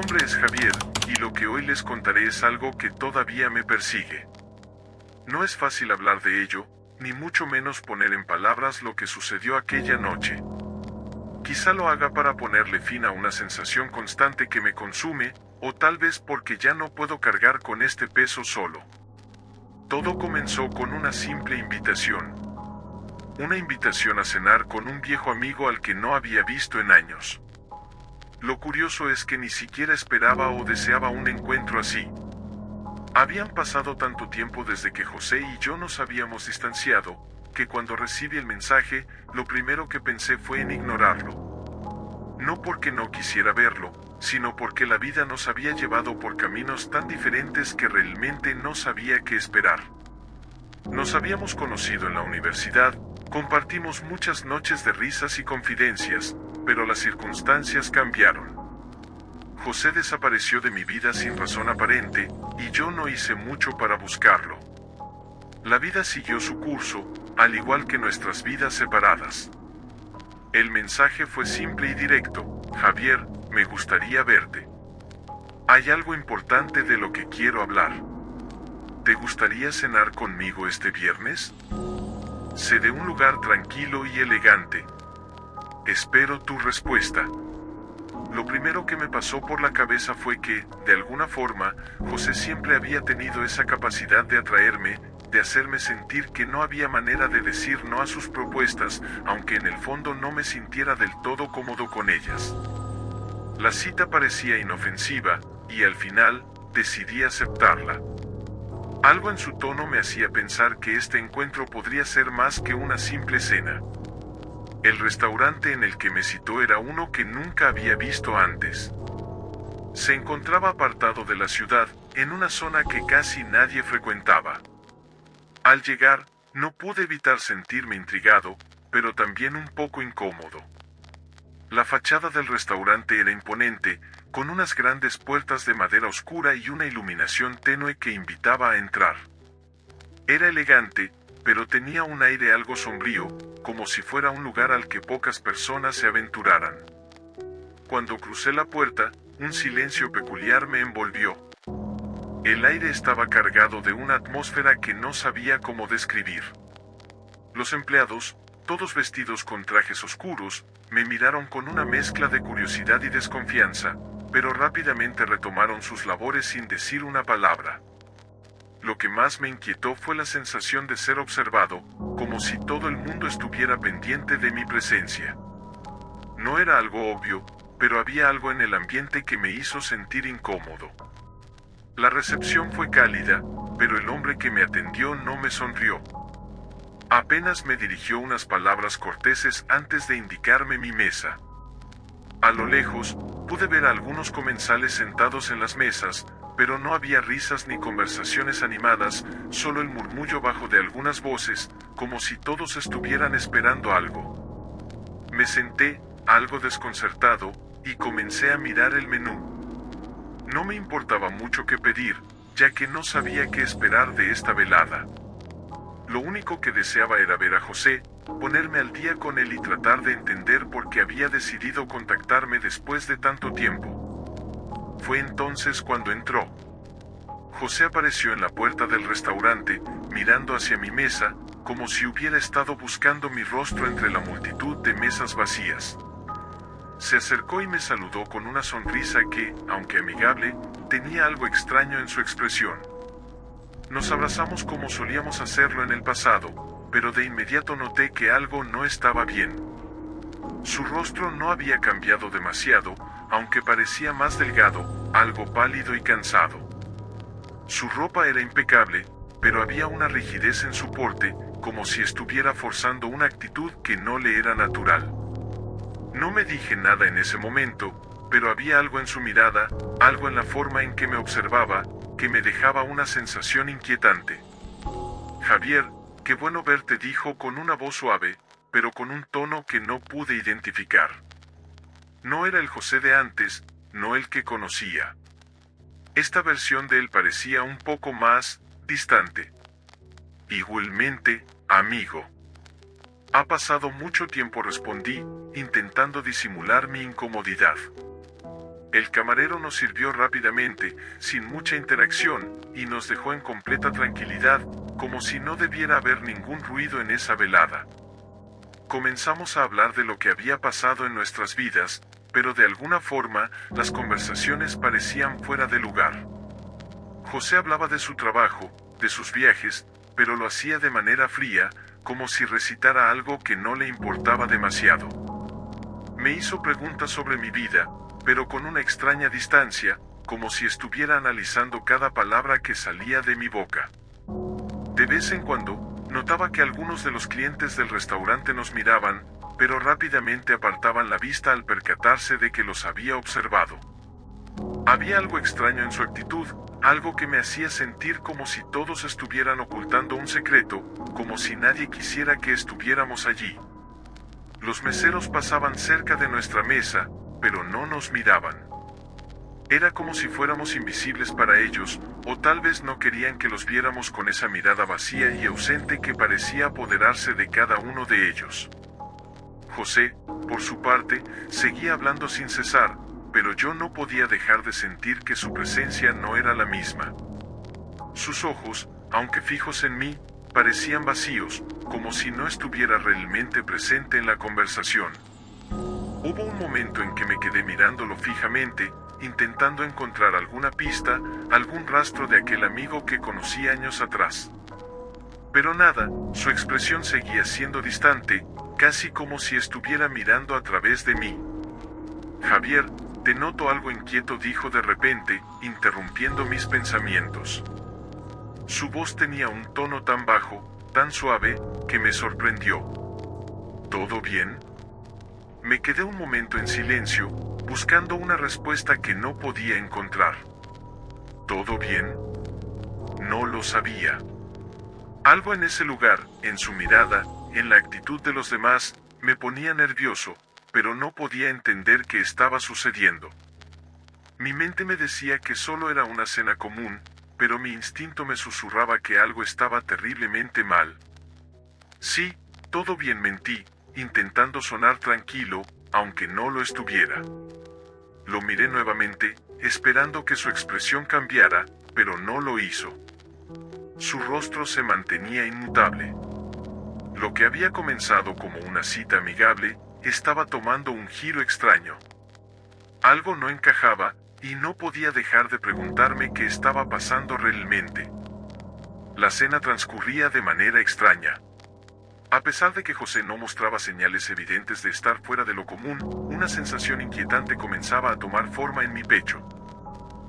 nombre es Javier, y lo que hoy les contaré es algo que todavía me persigue. No es fácil hablar de ello, ni mucho menos poner en palabras lo que sucedió aquella noche. Quizá lo haga para ponerle fin a una sensación constante que me consume, o tal vez porque ya no puedo cargar con este peso solo. Todo comenzó con una simple invitación. Una invitación a cenar con un viejo amigo al que no había visto en años. Lo curioso es que ni siquiera esperaba o deseaba un encuentro así. Habían pasado tanto tiempo desde que José y yo nos habíamos distanciado, que cuando recibí el mensaje, lo primero que pensé fue en ignorarlo. No porque no quisiera verlo, sino porque la vida nos había llevado por caminos tan diferentes que realmente no sabía qué esperar. Nos habíamos conocido en la universidad, compartimos muchas noches de risas y confidencias, pero las circunstancias cambiaron. José desapareció de mi vida sin razón aparente, y yo no hice mucho para buscarlo. La vida siguió su curso, al igual que nuestras vidas separadas. El mensaje fue simple y directo: Javier, me gustaría verte. Hay algo importante de lo que quiero hablar. ¿Te gustaría cenar conmigo este viernes? Sé de un lugar tranquilo y elegante. Espero tu respuesta. Lo primero que me pasó por la cabeza fue que, de alguna forma, José siempre había tenido esa capacidad de atraerme, de hacerme sentir que no había manera de decir no a sus propuestas, aunque en el fondo no me sintiera del todo cómodo con ellas. La cita parecía inofensiva, y al final, decidí aceptarla. Algo en su tono me hacía pensar que este encuentro podría ser más que una simple cena. El restaurante en el que me citó era uno que nunca había visto antes. Se encontraba apartado de la ciudad, en una zona que casi nadie frecuentaba. Al llegar, no pude evitar sentirme intrigado, pero también un poco incómodo. La fachada del restaurante era imponente, con unas grandes puertas de madera oscura y una iluminación tenue que invitaba a entrar. Era elegante, pero tenía un aire algo sombrío, como si fuera un lugar al que pocas personas se aventuraran. Cuando crucé la puerta, un silencio peculiar me envolvió. El aire estaba cargado de una atmósfera que no sabía cómo describir. Los empleados, todos vestidos con trajes oscuros, me miraron con una mezcla de curiosidad y desconfianza, pero rápidamente retomaron sus labores sin decir una palabra. Lo que más me inquietó fue la sensación de ser observado, como si todo el mundo estuviera pendiente de mi presencia. No era algo obvio, pero había algo en el ambiente que me hizo sentir incómodo. La recepción fue cálida, pero el hombre que me atendió no me sonrió. Apenas me dirigió unas palabras corteses antes de indicarme mi mesa. A lo lejos, pude ver a algunos comensales sentados en las mesas, pero no había risas ni conversaciones animadas, solo el murmullo bajo de algunas voces, como si todos estuvieran esperando algo. Me senté, algo desconcertado, y comencé a mirar el menú. No me importaba mucho qué pedir, ya que no sabía qué esperar de esta velada. Lo único que deseaba era ver a José, ponerme al día con él y tratar de entender por qué había decidido contactarme después de tanto tiempo. Fue entonces cuando entró. José apareció en la puerta del restaurante, mirando hacia mi mesa, como si hubiera estado buscando mi rostro entre la multitud de mesas vacías. Se acercó y me saludó con una sonrisa que, aunque amigable, tenía algo extraño en su expresión. Nos abrazamos como solíamos hacerlo en el pasado, pero de inmediato noté que algo no estaba bien. Su rostro no había cambiado demasiado, aunque parecía más delgado, algo pálido y cansado. Su ropa era impecable, pero había una rigidez en su porte, como si estuviera forzando una actitud que no le era natural. No me dije nada en ese momento, pero había algo en su mirada, algo en la forma en que me observaba, que me dejaba una sensación inquietante. Javier, qué bueno verte, dijo con una voz suave, pero con un tono que no pude identificar. No era el José de antes, no el que conocía. Esta versión de él parecía un poco más distante. Igualmente, amigo. Ha pasado mucho tiempo, respondí, intentando disimular mi incomodidad. El camarero nos sirvió rápidamente, sin mucha interacción, y nos dejó en completa tranquilidad, como si no debiera haber ningún ruido en esa velada. Comenzamos a hablar de lo que había pasado en nuestras vidas, pero de alguna forma, las conversaciones parecían fuera de lugar. José hablaba de su trabajo, de sus viajes, pero lo hacía de manera fría, como si recitara algo que no le importaba demasiado. Me hizo preguntas sobre mi vida, pero con una extraña distancia, como si estuviera analizando cada palabra que salía de mi boca. De vez en cuando, notaba que algunos de los clientes del restaurante nos miraban, pero rápidamente apartaban la vista al percatarse de que los había observado. Había algo extraño en su actitud, algo que me hacía sentir como si todos estuvieran ocultando un secreto, como si nadie quisiera que estuviéramos allí. Los meseros pasaban cerca de nuestra mesa, pero no nos miraban. Era como si fuéramos invisibles para ellos, o tal vez no querían que los viéramos con esa mirada vacía y ausente que parecía apoderarse de cada uno de ellos. José, por su parte, seguía hablando sin cesar, pero yo no podía dejar de sentir que su presencia no era la misma. Sus ojos, aunque fijos en mí, parecían vacíos, como si no estuviera realmente presente en la conversación. Hubo un momento en que me quedé mirándolo fijamente, intentando encontrar alguna pista, algún rastro de aquel amigo que conocí años atrás. Pero nada, su expresión seguía siendo distante, casi como si estuviera mirando a través de mí. Javier, te noto algo inquieto, dijo de repente, interrumpiendo mis pensamientos. Su voz tenía un tono tan bajo, tan suave, que me sorprendió. ¿Todo bien? Me quedé un momento en silencio, buscando una respuesta que no podía encontrar. ¿Todo bien? No lo sabía. Algo en ese lugar, en su mirada, en la actitud de los demás, me ponía nervioso, pero no podía entender qué estaba sucediendo. Mi mente me decía que solo era una cena común, pero mi instinto me susurraba que algo estaba terriblemente mal. Sí, todo bien, mentí, intentando sonar tranquilo, aunque no lo estuviera. Lo miré nuevamente, esperando que su expresión cambiara, pero no lo hizo. Su rostro se mantenía inmutable. Lo que había comenzado como una cita amigable, estaba tomando un giro extraño. Algo no encajaba, y no podía dejar de preguntarme qué estaba pasando realmente. La cena transcurría de manera extraña. A pesar de que José no mostraba señales evidentes de estar fuera de lo común, una sensación inquietante comenzaba a tomar forma en mi pecho.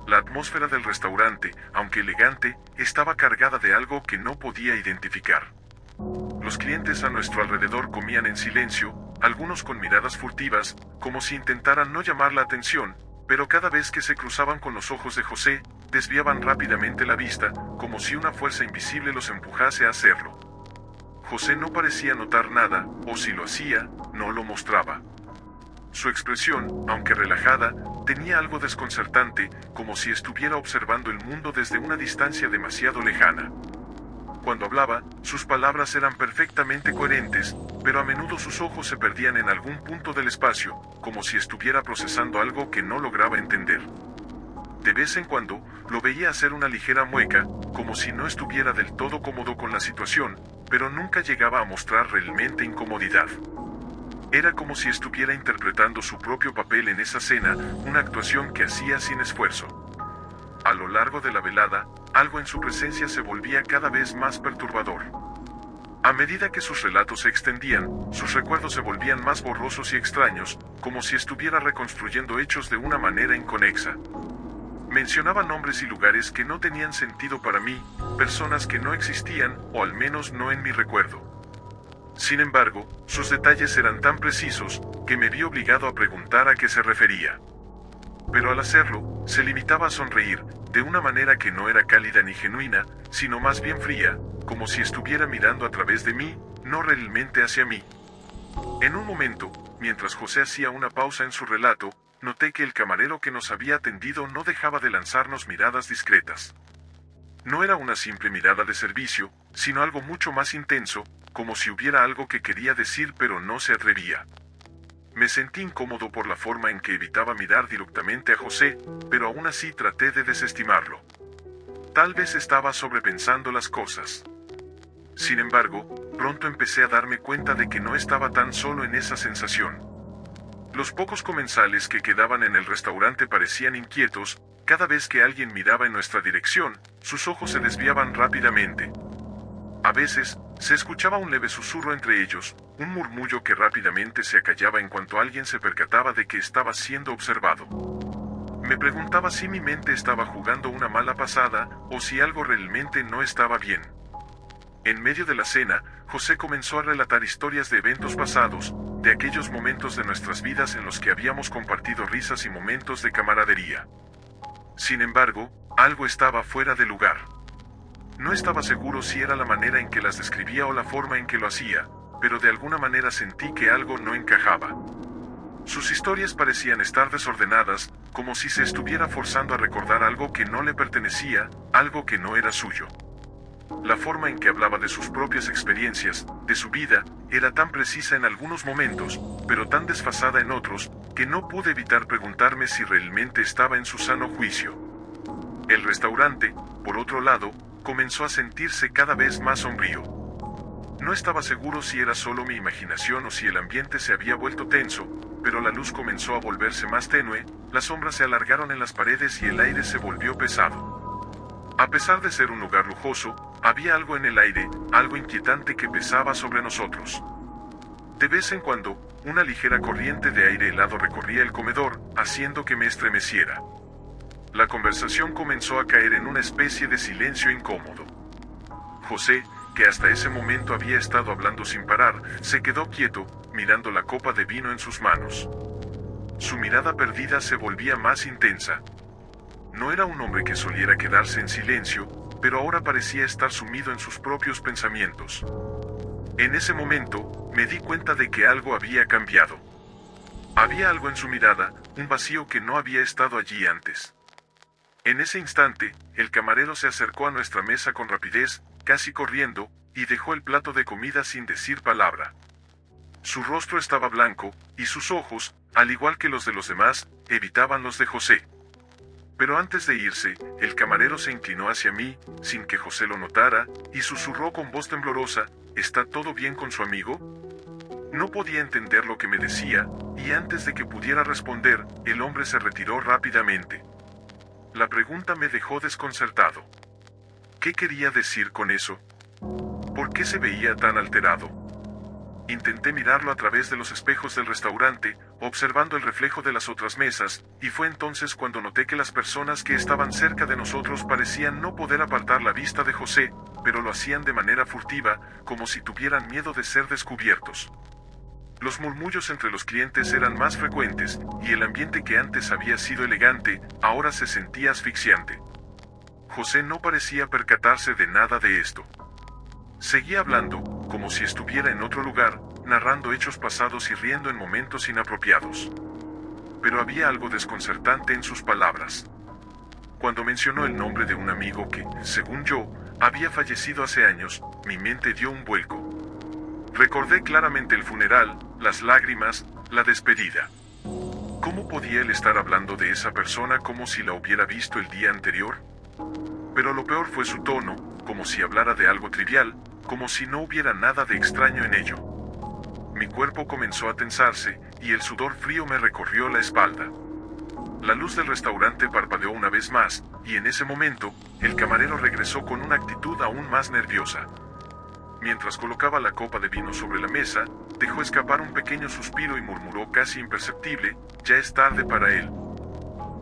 La atmósfera del restaurante, aunque elegante, estaba cargada de algo que no podía identificar. Los clientes a nuestro alrededor comían en silencio, algunos con miradas furtivas, como si intentaran no llamar la atención, pero cada vez que se cruzaban con los ojos de José, desviaban rápidamente la vista, como si una fuerza invisible los empujase a hacerlo. José no parecía notar nada, o si lo hacía, no lo mostraba. Su expresión, aunque relajada, tenía algo desconcertante, como si estuviera observando el mundo desde una distancia demasiado lejana. Cuando hablaba, sus palabras eran perfectamente coherentes, pero a menudo sus ojos se perdían en algún punto del espacio, como si estuviera procesando algo que no lograba entender. De vez en cuando, lo veía hacer una ligera mueca, como si no estuviera del todo cómodo con la situación, pero nunca llegaba a mostrar realmente incomodidad. Era como si estuviera interpretando su propio papel en esa cena, una actuación que hacía sin esfuerzo. A lo largo de la velada, algo en su presencia se volvía cada vez más perturbador. A medida que sus relatos se extendían, sus recuerdos se volvían más borrosos y extraños, como si estuviera reconstruyendo hechos de una manera inconexa. Mencionaba nombres y lugares que no tenían sentido para mí, personas que no existían, o al menos no en mi recuerdo. Sin embargo, sus detalles eran tan precisos, que me vi obligado a preguntar a qué se refería. Pero al hacerlo, se limitaba a sonreír, de una manera que no era cálida ni genuina, sino más bien fría, como si estuviera mirando a través de mí, no realmente hacia mí. En un momento, mientras José hacía una pausa en su relato, noté que el camarero que nos había atendido no dejaba de lanzarnos miradas discretas. No era una simple mirada de servicio, sino algo mucho más intenso, como si hubiera algo que quería decir pero no se atrevía. Me sentí incómodo por la forma en que evitaba mirar directamente a José, pero aún así traté de desestimarlo. Tal vez estaba sobrepensando las cosas. Sin embargo, pronto empecé a darme cuenta de que no estaba tan solo en esa sensación. Los pocos comensales que quedaban en el restaurante parecían inquietos. Cada vez que alguien miraba en nuestra dirección, sus ojos se desviaban rápidamente. A veces, se escuchaba un leve susurro entre ellos, un murmullo que rápidamente se acallaba en cuanto alguien se percataba de que estaba siendo observado. Me preguntaba si mi mente estaba jugando una mala pasada, o si algo realmente no estaba bien. En medio de la cena, José comenzó a relatar historias de eventos pasados, de aquellos momentos de nuestras vidas en los que habíamos compartido risas y momentos de camaradería. Sin embargo, algo estaba fuera de lugar. No estaba seguro si era la manera en que las describía o la forma en que lo hacía, pero de alguna manera sentí que algo no encajaba. Sus historias parecían estar desordenadas, como si se estuviera forzando a recordar algo que no le pertenecía, algo que no era suyo. La forma en que hablaba de sus propias experiencias, de su vida, era tan precisa en algunos momentos, pero tan desfasada en otros, que no pude evitar preguntarme si realmente estaba en su sano juicio. El restaurante, por otro lado, comenzó a sentirse cada vez más sombrío. No estaba seguro si era solo mi imaginación o si el ambiente se había vuelto tenso, pero la luz comenzó a volverse más tenue, las sombras se alargaron en las paredes y el aire se volvió pesado. A pesar de ser un lugar lujoso, había algo en el aire, algo inquietante que pesaba sobre nosotros. De vez en cuando, una ligera corriente de aire helado recorría el comedor, haciendo que me estremeciera. La conversación comenzó a caer en una especie de silencio incómodo. José, que hasta ese momento había estado hablando sin parar, se quedó quieto, mirando la copa de vino en sus manos. Su mirada perdida se volvía más intensa. No era un hombre que soliera quedarse en silencio, pero ahora parecía estar sumido en sus propios pensamientos. En ese momento, me di cuenta de que algo había cambiado. Había algo en su mirada, un vacío que no había estado allí antes. En ese instante, el camarero se acercó a nuestra mesa con rapidez, casi corriendo, y dejó el plato de comida sin decir palabra. Su rostro estaba blanco, y sus ojos, al igual que los de los demás, evitaban los de José. Pero antes de irse, el camarero se inclinó hacia mí, sin que José lo notara, y susurró con voz temblorosa: ¿Está todo bien con su amigo? No podía entender lo que me decía, y antes de que pudiera responder, el hombre se retiró rápidamente. La pregunta me dejó desconcertado. ¿Qué quería decir con eso? ¿Por qué se veía tan alterado? Intenté mirarlo a través de los espejos del restaurante, observando el reflejo de las otras mesas, y fue entonces cuando noté que las personas que estaban cerca de nosotros parecían no poder apartar la vista de José, pero lo hacían de manera furtiva, como si tuvieran miedo de ser descubiertos. Los murmullos entre los clientes eran más frecuentes, y el ambiente que antes había sido elegante, ahora se sentía asfixiante. José no parecía percatarse de nada de esto. Seguía hablando, como si estuviera en otro lugar, narrando hechos pasados y riendo en momentos inapropiados. Pero había algo desconcertante en sus palabras. Cuando mencionó el nombre de un amigo que, según yo, había fallecido hace años, mi mente dio un vuelco. Recordé claramente el funeral, las lágrimas, la despedida. ¿Cómo podía él estar hablando de esa persona como si la hubiera visto el día anterior? Pero lo peor fue su tono, como si hablara de algo trivial, como si no hubiera nada de extraño en ello. Mi cuerpo comenzó a tensarse, y el sudor frío me recorrió la espalda. La luz del restaurante parpadeó una vez más, y en ese momento, el camarero regresó con una actitud aún más nerviosa. Mientras colocaba la copa de vino sobre la mesa, dejó escapar un pequeño suspiro y murmuró casi imperceptible: «Ya es tarde para él».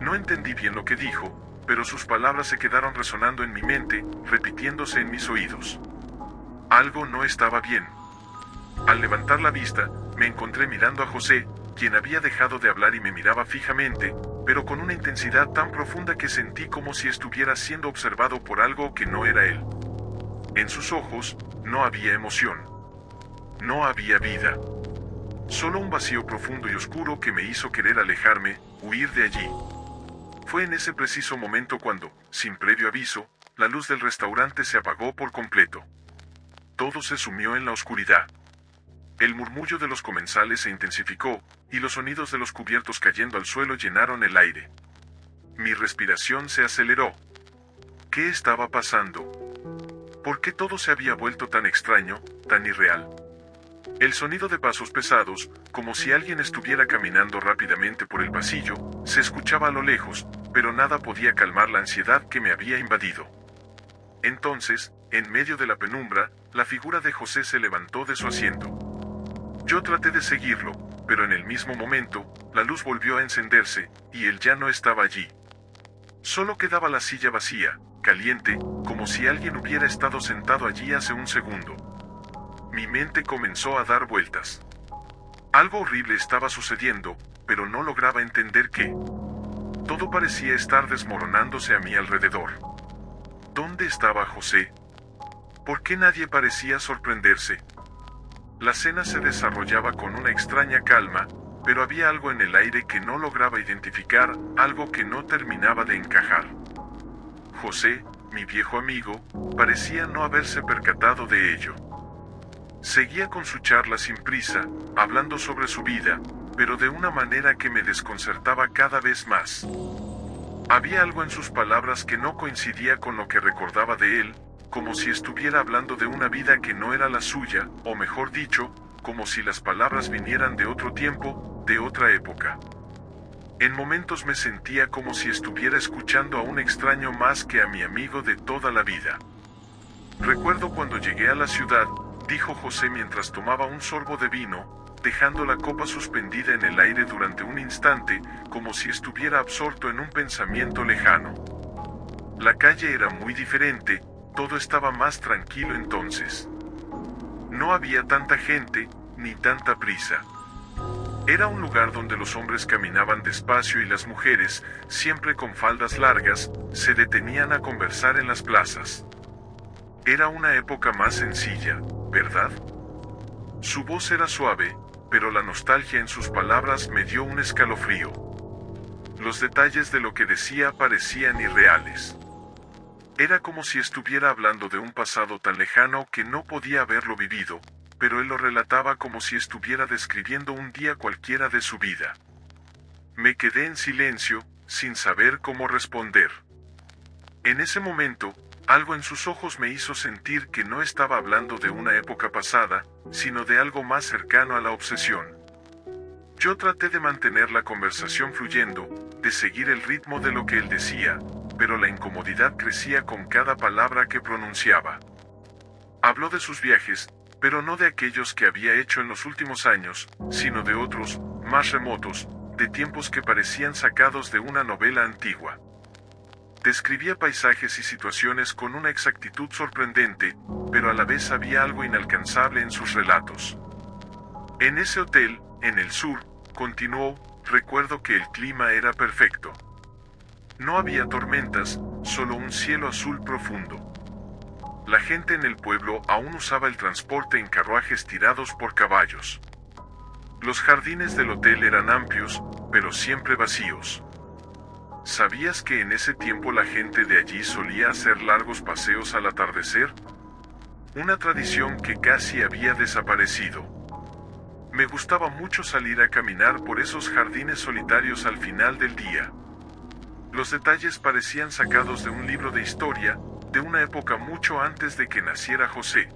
No entendí bien lo que dijo, pero sus palabras se quedaron resonando en mi mente, repitiéndose en mis oídos. Algo no estaba bien. Al levantar la vista, me encontré mirando a José, quien había dejado de hablar y me miraba fijamente, pero con una intensidad tan profunda que sentí como si estuviera siendo observado por algo que no era él. En sus ojos, no había emoción. No había vida. Solo un vacío profundo y oscuro que me hizo querer alejarme, huir de allí. Fue en ese preciso momento cuando, sin previo aviso, la luz del restaurante se apagó por completo. Todo se sumió en la oscuridad. El murmullo de los comensales se intensificó, y los sonidos de los cubiertos cayendo al suelo llenaron el aire. Mi respiración se aceleró. ¿Qué estaba pasando? ¿Por qué todo se había vuelto tan extraño, tan irreal? El sonido de pasos pesados, como si alguien estuviera caminando rápidamente por el pasillo, se escuchaba a lo lejos, pero nada podía calmar la ansiedad que me había invadido. Entonces, en medio de la penumbra, la figura de José se levantó de su asiento. Yo traté de seguirlo, pero en el mismo momento, la luz volvió a encenderse, y él ya no estaba allí. Solo quedaba la silla vacía, caliente, como si alguien hubiera estado sentado allí hace un segundo. Mi mente comenzó a dar vueltas. Algo horrible estaba sucediendo, pero no lograba entender qué. Todo parecía estar desmoronándose a mi alrededor. ¿Dónde estaba José? ¿Por qué nadie parecía sorprenderse? La cena se desarrollaba con una extraña calma, pero había algo en el aire que no lograba identificar, algo que no terminaba de encajar. José, mi viejo amigo, parecía no haberse percatado de ello. Seguía con su charla sin prisa, hablando sobre su vida, pero de una manera que me desconcertaba cada vez más. Había algo en sus palabras que no coincidía con lo que recordaba de él, como si estuviera hablando de una vida que no era la suya, o mejor dicho, como si las palabras vinieran de otro tiempo, de otra época. En momentos me sentía como si estuviera escuchando a un extraño más que a mi amigo de toda la vida. Recuerdo cuando llegué a la ciudad, dijo José mientras tomaba un sorbo de vino, dejando la copa suspendida en el aire durante un instante, como si estuviera absorto en un pensamiento lejano. La calle era muy diferente, todo estaba más tranquilo entonces. No había tanta gente, ni tanta prisa. Era un lugar donde los hombres caminaban despacio y las mujeres, siempre con faldas largas, se detenían a conversar en las plazas. Era una época más sencilla, ¿verdad? Su voz era suave, pero la nostalgia en sus palabras me dio un escalofrío. Los detalles de lo que decía parecían irreales. Era como si estuviera hablando de un pasado tan lejano que no podía haberlo vivido, pero él lo relataba como si estuviera describiendo un día cualquiera de su vida. Me quedé en silencio, sin saber cómo responder. En ese momento, algo en sus ojos me hizo sentir que no estaba hablando de una época pasada, sino de algo más cercano a la obsesión. Yo traté de mantener la conversación fluyendo, de seguir el ritmo de lo que él decía, pero la incomodidad crecía con cada palabra que pronunciaba. Habló de sus viajes, pero no de aquellos que había hecho en los últimos años, sino de otros, más remotos, de tiempos que parecían sacados de una novela antigua. Describía paisajes y situaciones con una exactitud sorprendente, pero a la vez había algo inalcanzable en sus relatos. En ese hotel, en el sur, continuó, recuerdo que el clima era perfecto. No había tormentas, solo un cielo azul profundo. La gente en el pueblo aún usaba el transporte en carruajes tirados por caballos. Los jardines del hotel eran amplios, pero siempre vacíos. ¿Sabías que en ese tiempo la gente de allí solía hacer largos paseos al atardecer? Una tradición que casi había desaparecido. Me gustaba mucho salir a caminar por esos jardines solitarios al final del día. Los detalles parecían sacados de un libro de historia, de una época mucho antes de que naciera José.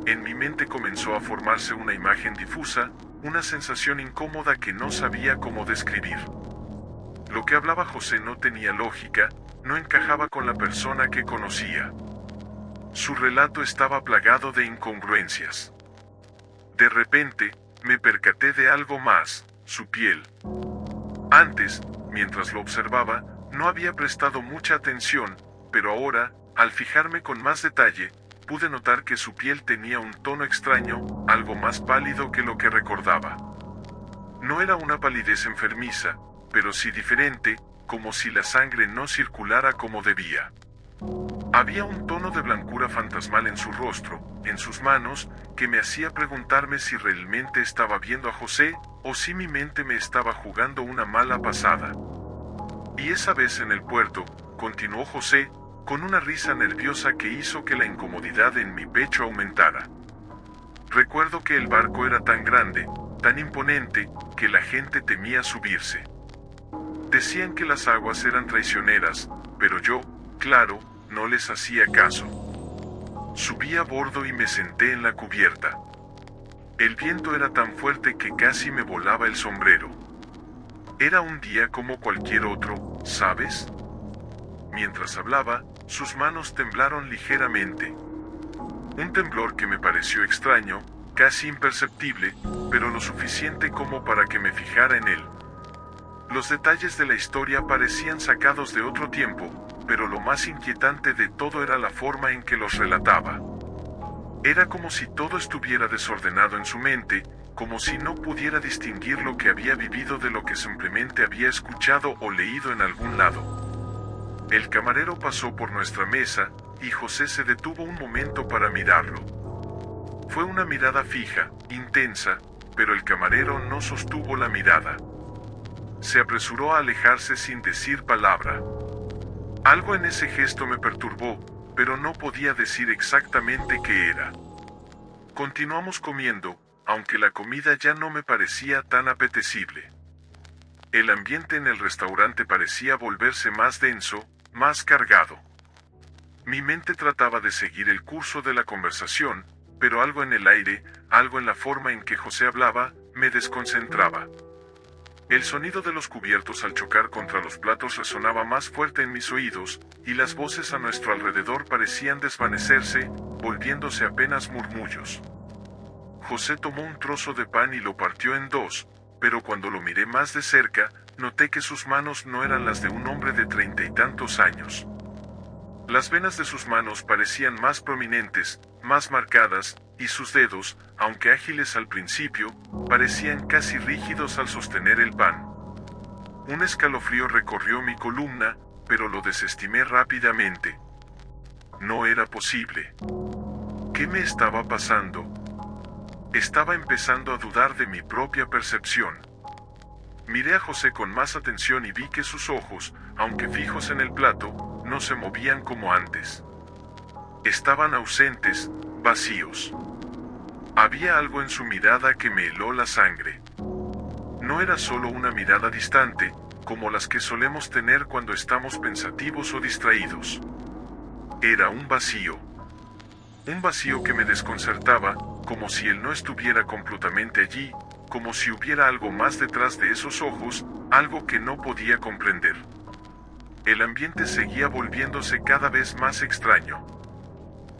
En mi mente comenzó a formarse una imagen difusa, una sensación incómoda que no sabía cómo describir. Lo que hablaba José no tenía lógica, no encajaba con la persona que conocía. Su relato estaba plagado de incongruencias. De repente, me percaté de algo más, su piel. Antes, mientras lo observaba, no había prestado mucha atención, pero ahora, al fijarme con más detalle, pude notar que su piel tenía un tono extraño, algo más pálido que lo que recordaba. No era una palidez enfermiza, pero sí diferente, como si la sangre no circulara como debía. Había un tono de blancura fantasmal en su rostro, en sus manos, que me hacía preguntarme si realmente estaba viendo a José, o si mi mente me estaba jugando una mala pasada. Y esa vez en el puerto, continuó José, con una risa nerviosa que hizo que la incomodidad en mi pecho aumentara. Recuerdo que el barco era tan grande, tan imponente, que la gente temía subirse. Decían que las aguas eran traicioneras, pero yo, claro, no les hacía caso. Subí a bordo y me senté en la cubierta. El viento era tan fuerte que casi me volaba el sombrero. Era un día como cualquier otro, ¿sabes? Mientras hablaba, sus manos temblaron ligeramente. Un temblor que me pareció extraño, casi imperceptible, pero lo suficiente como para que me fijara en él. Los detalles de la historia parecían sacados de otro tiempo, pero lo más inquietante de todo era la forma en que los relataba. Era como si todo estuviera desordenado en su mente, como si no pudiera distinguir lo que había vivido de lo que simplemente había escuchado o leído en algún lado. El camarero pasó por nuestra mesa, y José se detuvo un momento para mirarlo. Fue una mirada fija, intensa, pero el camarero no sostuvo la mirada. Se apresuró a alejarse sin decir palabra. Algo en ese gesto me perturbó, pero no podía decir exactamente qué era. Continuamos comiendo, aunque la comida ya no me parecía tan apetecible. El ambiente en el restaurante parecía volverse más denso, más cargado. Mi mente trataba de seguir el curso de la conversación, pero algo en el aire, algo en la forma en que José hablaba, me desconcentraba. El sonido de los cubiertos al chocar contra los platos resonaba más fuerte en mis oídos, y las voces a nuestro alrededor parecían desvanecerse, volviéndose apenas murmullos. José tomó un trozo de pan y lo partió en dos, pero cuando lo miré más de cerca, noté que sus manos no eran las de un hombre de 30 y tantos años. Las venas de sus manos parecían más prominentes, más marcadas, y sus dedos, aunque ágiles al principio, parecían casi rígidos al sostener el pan. Un escalofrío recorrió mi columna, pero lo desestimé rápidamente. No era posible. ¿Qué me estaba pasando? Estaba empezando a dudar de mi propia percepción. Miré a José con más atención y vi que sus ojos, aunque fijos en el plato, no se movían como antes. Estaban ausentes, vacíos. Había algo en su mirada que me heló la sangre. No era solo una mirada distante, como las que solemos tener cuando estamos pensativos o distraídos. Era un vacío. Un vacío que me desconcertaba, como si él no estuviera completamente allí, como si hubiera algo más detrás de esos ojos, algo que no podía comprender. El ambiente seguía volviéndose cada vez más extraño.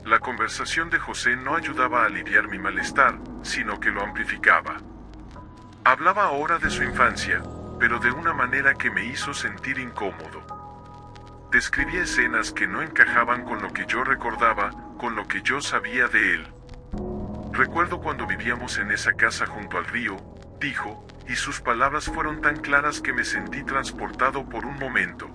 La conversación de José no ayudaba a aliviar mi malestar, sino que lo amplificaba. Hablaba ahora de su infancia, pero de una manera que me hizo sentir incómodo. Describía escenas que no encajaban con lo que yo recordaba, con lo que yo sabía de él. Recuerdo cuando vivíamos en esa casa junto al río, dijo, y sus palabras fueron tan claras que me sentí transportado por un momento.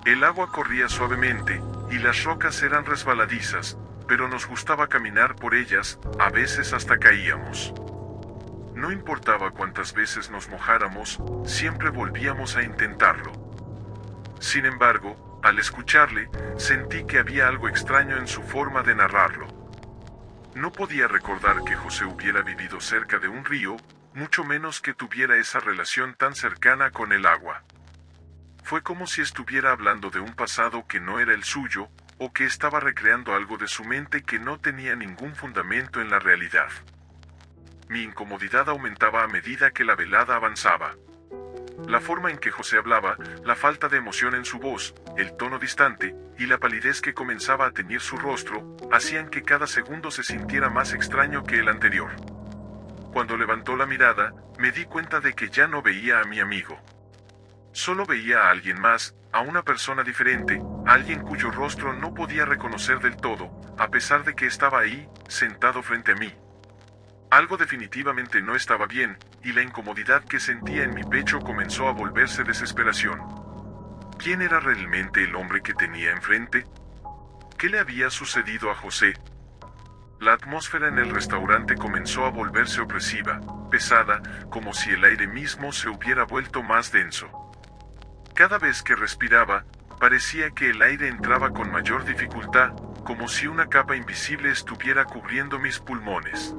El agua corría suavemente, y las rocas eran resbaladizas, pero nos gustaba caminar por ellas, a veces hasta caíamos. No importaba cuántas veces nos mojáramos, siempre volvíamos a intentarlo. Sin embargo, al escucharle, sentí que había algo extraño en su forma de narrarlo. No podía recordar que José hubiera vivido cerca de un río, mucho menos que tuviera esa relación tan cercana con el agua. Fue como si estuviera hablando de un pasado que no era el suyo, o que estaba recreando algo de su mente que no tenía ningún fundamento en la realidad. Mi incomodidad aumentaba a medida que la velada avanzaba. La forma en que José hablaba, la falta de emoción en su voz, el tono distante, y la palidez que comenzaba a teñir su rostro, hacían que cada segundo se sintiera más extraño que el anterior. Cuando levantó la mirada, me di cuenta de que ya no veía a mi amigo. Solo veía a alguien más, a una persona diferente, a alguien cuyo rostro no podía reconocer del todo, a pesar de que estaba ahí, sentado frente a mí. Algo definitivamente no estaba bien, y la incomodidad que sentía en mi pecho comenzó a volverse desesperación. ¿Quién era realmente el hombre que tenía enfrente? ¿Qué le había sucedido a José? La atmósfera en el restaurante comenzó a volverse opresiva, pesada, como si el aire mismo se hubiera vuelto más denso. Cada vez que respiraba, parecía que el aire entraba con mayor dificultad, como si una capa invisible estuviera cubriendo mis pulmones.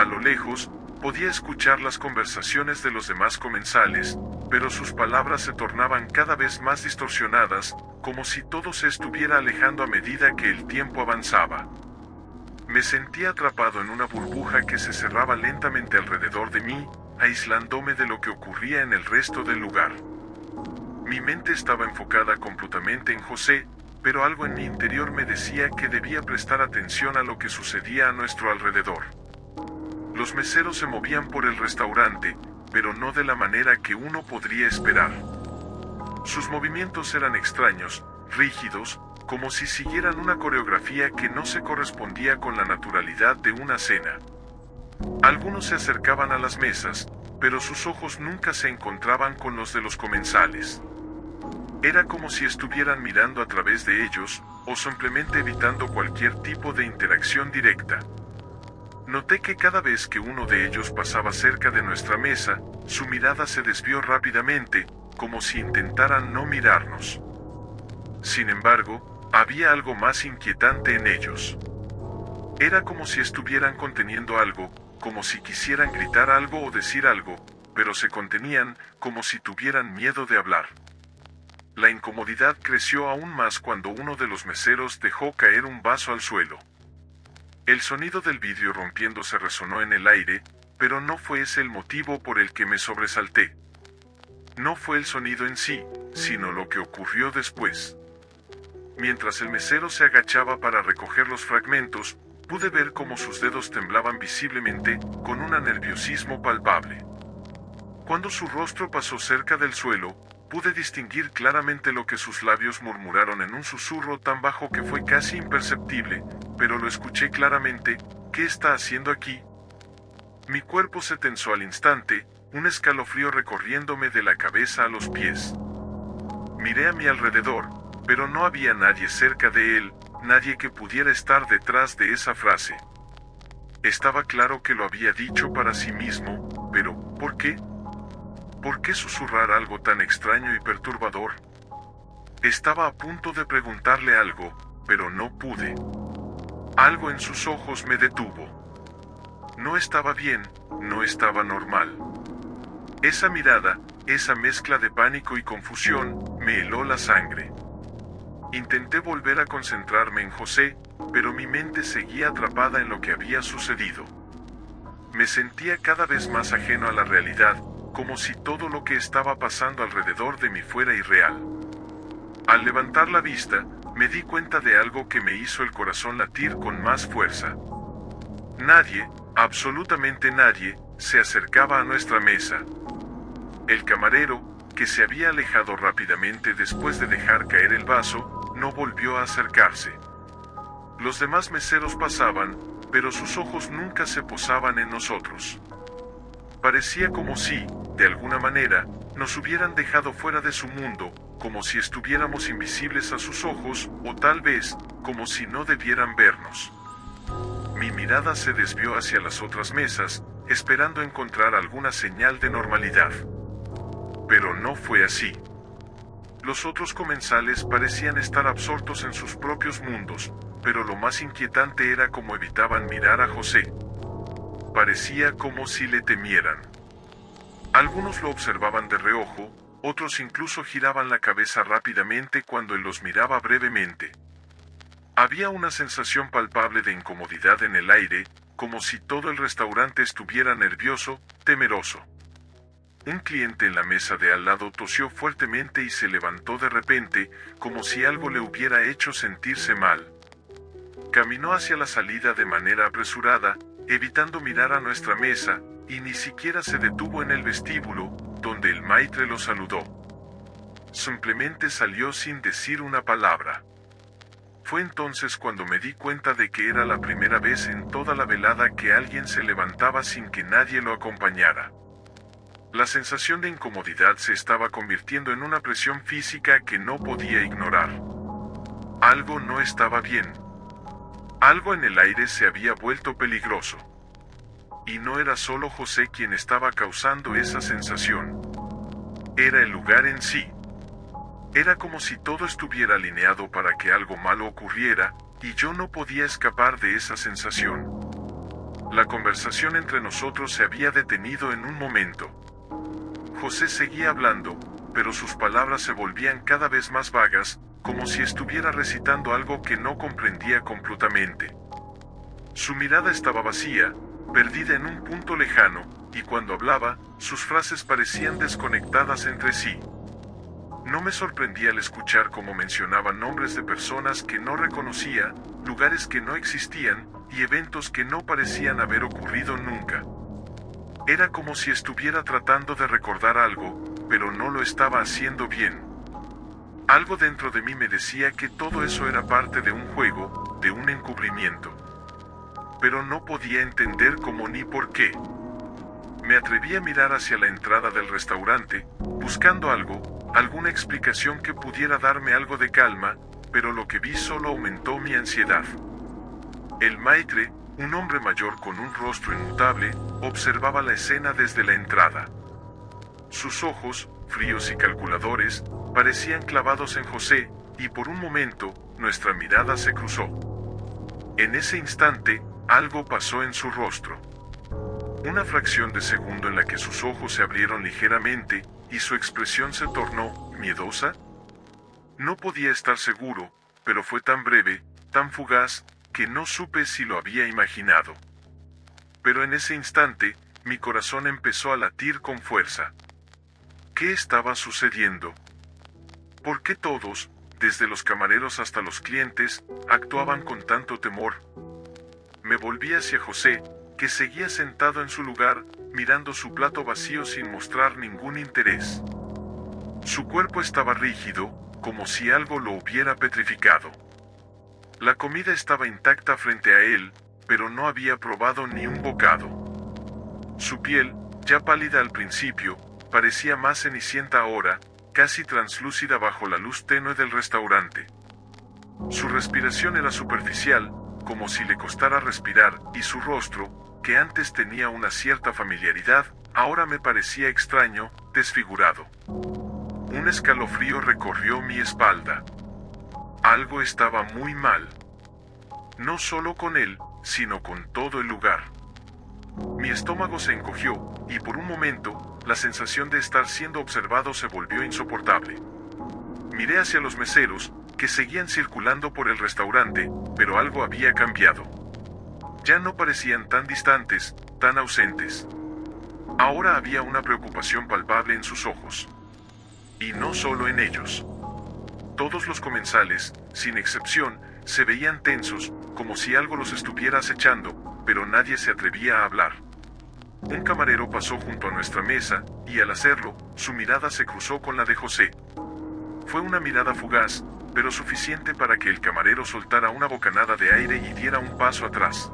A lo lejos, podía escuchar las conversaciones de los demás comensales, pero sus palabras se tornaban cada vez más distorsionadas, como si todo se estuviera alejando a medida que el tiempo avanzaba. Me sentía atrapado en una burbuja que se cerraba lentamente alrededor de mí, aislándome de lo que ocurría en el resto del lugar. Mi mente estaba enfocada completamente en José, pero algo en mi interior me decía que debía prestar atención a lo que sucedía a nuestro alrededor. Los meseros se movían por el restaurante, pero no de la manera que uno podría esperar. Sus movimientos eran extraños, rígidos, como si siguieran una coreografía que no se correspondía con la naturalidad de una cena. Algunos se acercaban a las mesas, pero sus ojos nunca se encontraban con los de los comensales. Era como si estuvieran mirando a través de ellos, o simplemente evitando cualquier tipo de interacción directa. Noté que cada vez que uno de ellos pasaba cerca de nuestra mesa, su mirada se desvió rápidamente, como si intentaran no mirarnos. Sin embargo, había algo más inquietante en ellos. Era como si estuvieran conteniendo algo, como si quisieran gritar algo o decir algo, pero se contenían, como si tuvieran miedo de hablar. La incomodidad creció aún más cuando uno de los meseros dejó caer un vaso al suelo. El sonido del vidrio rompiéndose resonó en el aire, pero no fue ese el motivo por el que me sobresalté. No fue el sonido en sí, sino lo que ocurrió después. Mientras el mesero se agachaba para recoger los fragmentos, pude ver cómo sus dedos temblaban visiblemente, con un nerviosismo palpable. Cuando su rostro pasó cerca del suelo, pude distinguir claramente lo que sus labios murmuraron en un susurro tan bajo que fue casi imperceptible, pero lo escuché claramente. ¿Qué está haciendo aquí? Mi cuerpo se tensó al instante, un escalofrío recorriéndome de la cabeza a los pies. Miré a mi alrededor, pero no había nadie cerca de él, nadie que pudiera estar detrás de esa frase. Estaba claro que lo había dicho para sí mismo, pero ¿por qué? ¿Por qué susurrar algo tan extraño y perturbador? Estaba a punto de preguntarle algo, pero no pude. Algo en sus ojos me detuvo. No estaba bien, no estaba normal. Esa mirada, esa mezcla de pánico y confusión, me heló la sangre. Intenté volver a concentrarme en José, pero mi mente seguía atrapada en lo que había sucedido. Me sentía cada vez más ajeno a la realidad, como si todo lo que estaba pasando alrededor de mí fuera irreal. Al levantar la vista, me di cuenta de algo que me hizo el corazón latir con más fuerza. Nadie, absolutamente nadie, se acercaba a nuestra mesa. El camarero, que se había alejado rápidamente después de dejar caer el vaso, no volvió a acercarse. Los demás meseros pasaban, pero sus ojos nunca se posaban en nosotros. Parecía como si, de alguna manera, nos hubieran dejado fuera de su mundo, como si estuviéramos invisibles a sus ojos, o tal vez, como si no debieran vernos. Mi mirada se desvió hacia las otras mesas, esperando encontrar alguna señal de normalidad. Pero no fue así. Los otros comensales parecían estar absortos en sus propios mundos, pero lo más inquietante era cómo evitaban mirar a José. Parecía como si le temieran. Algunos lo observaban de reojo, otros incluso giraban la cabeza rápidamente cuando él los miraba brevemente. Había una sensación palpable de incomodidad en el aire, como si todo el restaurante estuviera nervioso, temeroso. Un cliente en la mesa de al lado tosió fuertemente y se levantó de repente, como si algo le hubiera hecho sentirse mal. Caminó hacia la salida de manera apresurada, evitando mirar a nuestra mesa, y ni siquiera se detuvo en el vestíbulo, donde el maitre lo saludó. Simplemente salió sin decir una palabra. Fue entonces cuando me di cuenta de que era la primera vez en toda la velada que alguien se levantaba sin que nadie lo acompañara. La sensación de incomodidad se estaba convirtiendo en una presión física que no podía ignorar. Algo no estaba bien. Algo en el aire se había vuelto peligroso. Y no era solo José quien estaba causando esa sensación. Era el lugar en sí. Era como si todo estuviera alineado para que algo malo ocurriera, y yo no podía escapar de esa sensación. La conversación entre nosotros se había detenido en un momento. José seguía hablando, pero sus palabras se volvían cada vez más vagas, como si estuviera recitando algo que no comprendía completamente. Su mirada estaba vacía, perdida en un punto lejano, y cuando hablaba, sus frases parecían desconectadas entre sí. No me sorprendía al escuchar cómo mencionaba nombres de personas que no reconocía, lugares que no existían, y eventos que no parecían haber ocurrido nunca. Era como si estuviera tratando de recordar algo, pero no lo estaba haciendo bien. Algo dentro de mí me decía que todo eso era parte de un juego, de un encubrimiento. Pero no podía entender cómo ni por qué. Me atreví a mirar hacia la entrada del restaurante, buscando algo, alguna explicación que pudiera darme algo de calma, pero lo que vi solo aumentó mi ansiedad. El maitre, un hombre mayor con un rostro inmutable, observaba la escena desde la entrada. Sus ojos, fríos y calculadores, parecían clavados en José, y por un momento, nuestra mirada se cruzó. En ese instante, algo pasó en su rostro. Una fracción de segundo en la que sus ojos se abrieron ligeramente, y su expresión se tornó miedosa. No podía estar seguro, pero fue tan breve, tan fugaz, que no supe si lo había imaginado. Pero en ese instante, mi corazón empezó a latir con fuerza. ¿Qué estaba sucediendo? ¿Por qué todos, desde los camareros hasta los clientes, actuaban con tanto temor? Me volví hacia José, que seguía sentado en su lugar, mirando su plato vacío sin mostrar ningún interés. Su cuerpo estaba rígido, como si algo lo hubiera petrificado. La comida estaba intacta frente a él, pero no había probado ni un bocado. Su piel, ya pálida al principio, parecía más cenicienta ahora, casi translúcida bajo la luz tenue del restaurante. Su respiración era superficial, como si le costara respirar, y su rostro, que antes tenía una cierta familiaridad, ahora me parecía extraño, desfigurado. Un escalofrío recorrió mi espalda. Algo estaba muy mal. No solo con él, sino con todo el lugar. Mi estómago se encogió, y por un momento, la sensación de estar siendo observado se volvió insoportable. Miré hacia los meseros, que seguían circulando por el restaurante, pero algo había cambiado. Ya no parecían tan distantes, tan ausentes. Ahora había una preocupación palpable en sus ojos. Y no solo en ellos. Todos los comensales, sin excepción, se veían tensos, como si algo los estuviera acechando, pero nadie se atrevía a hablar. Un camarero pasó junto a nuestra mesa, y al hacerlo, su mirada se cruzó con la de José. Fue una mirada fugaz, pero suficiente para que el camarero soltara una bocanada de aire y diera un paso atrás.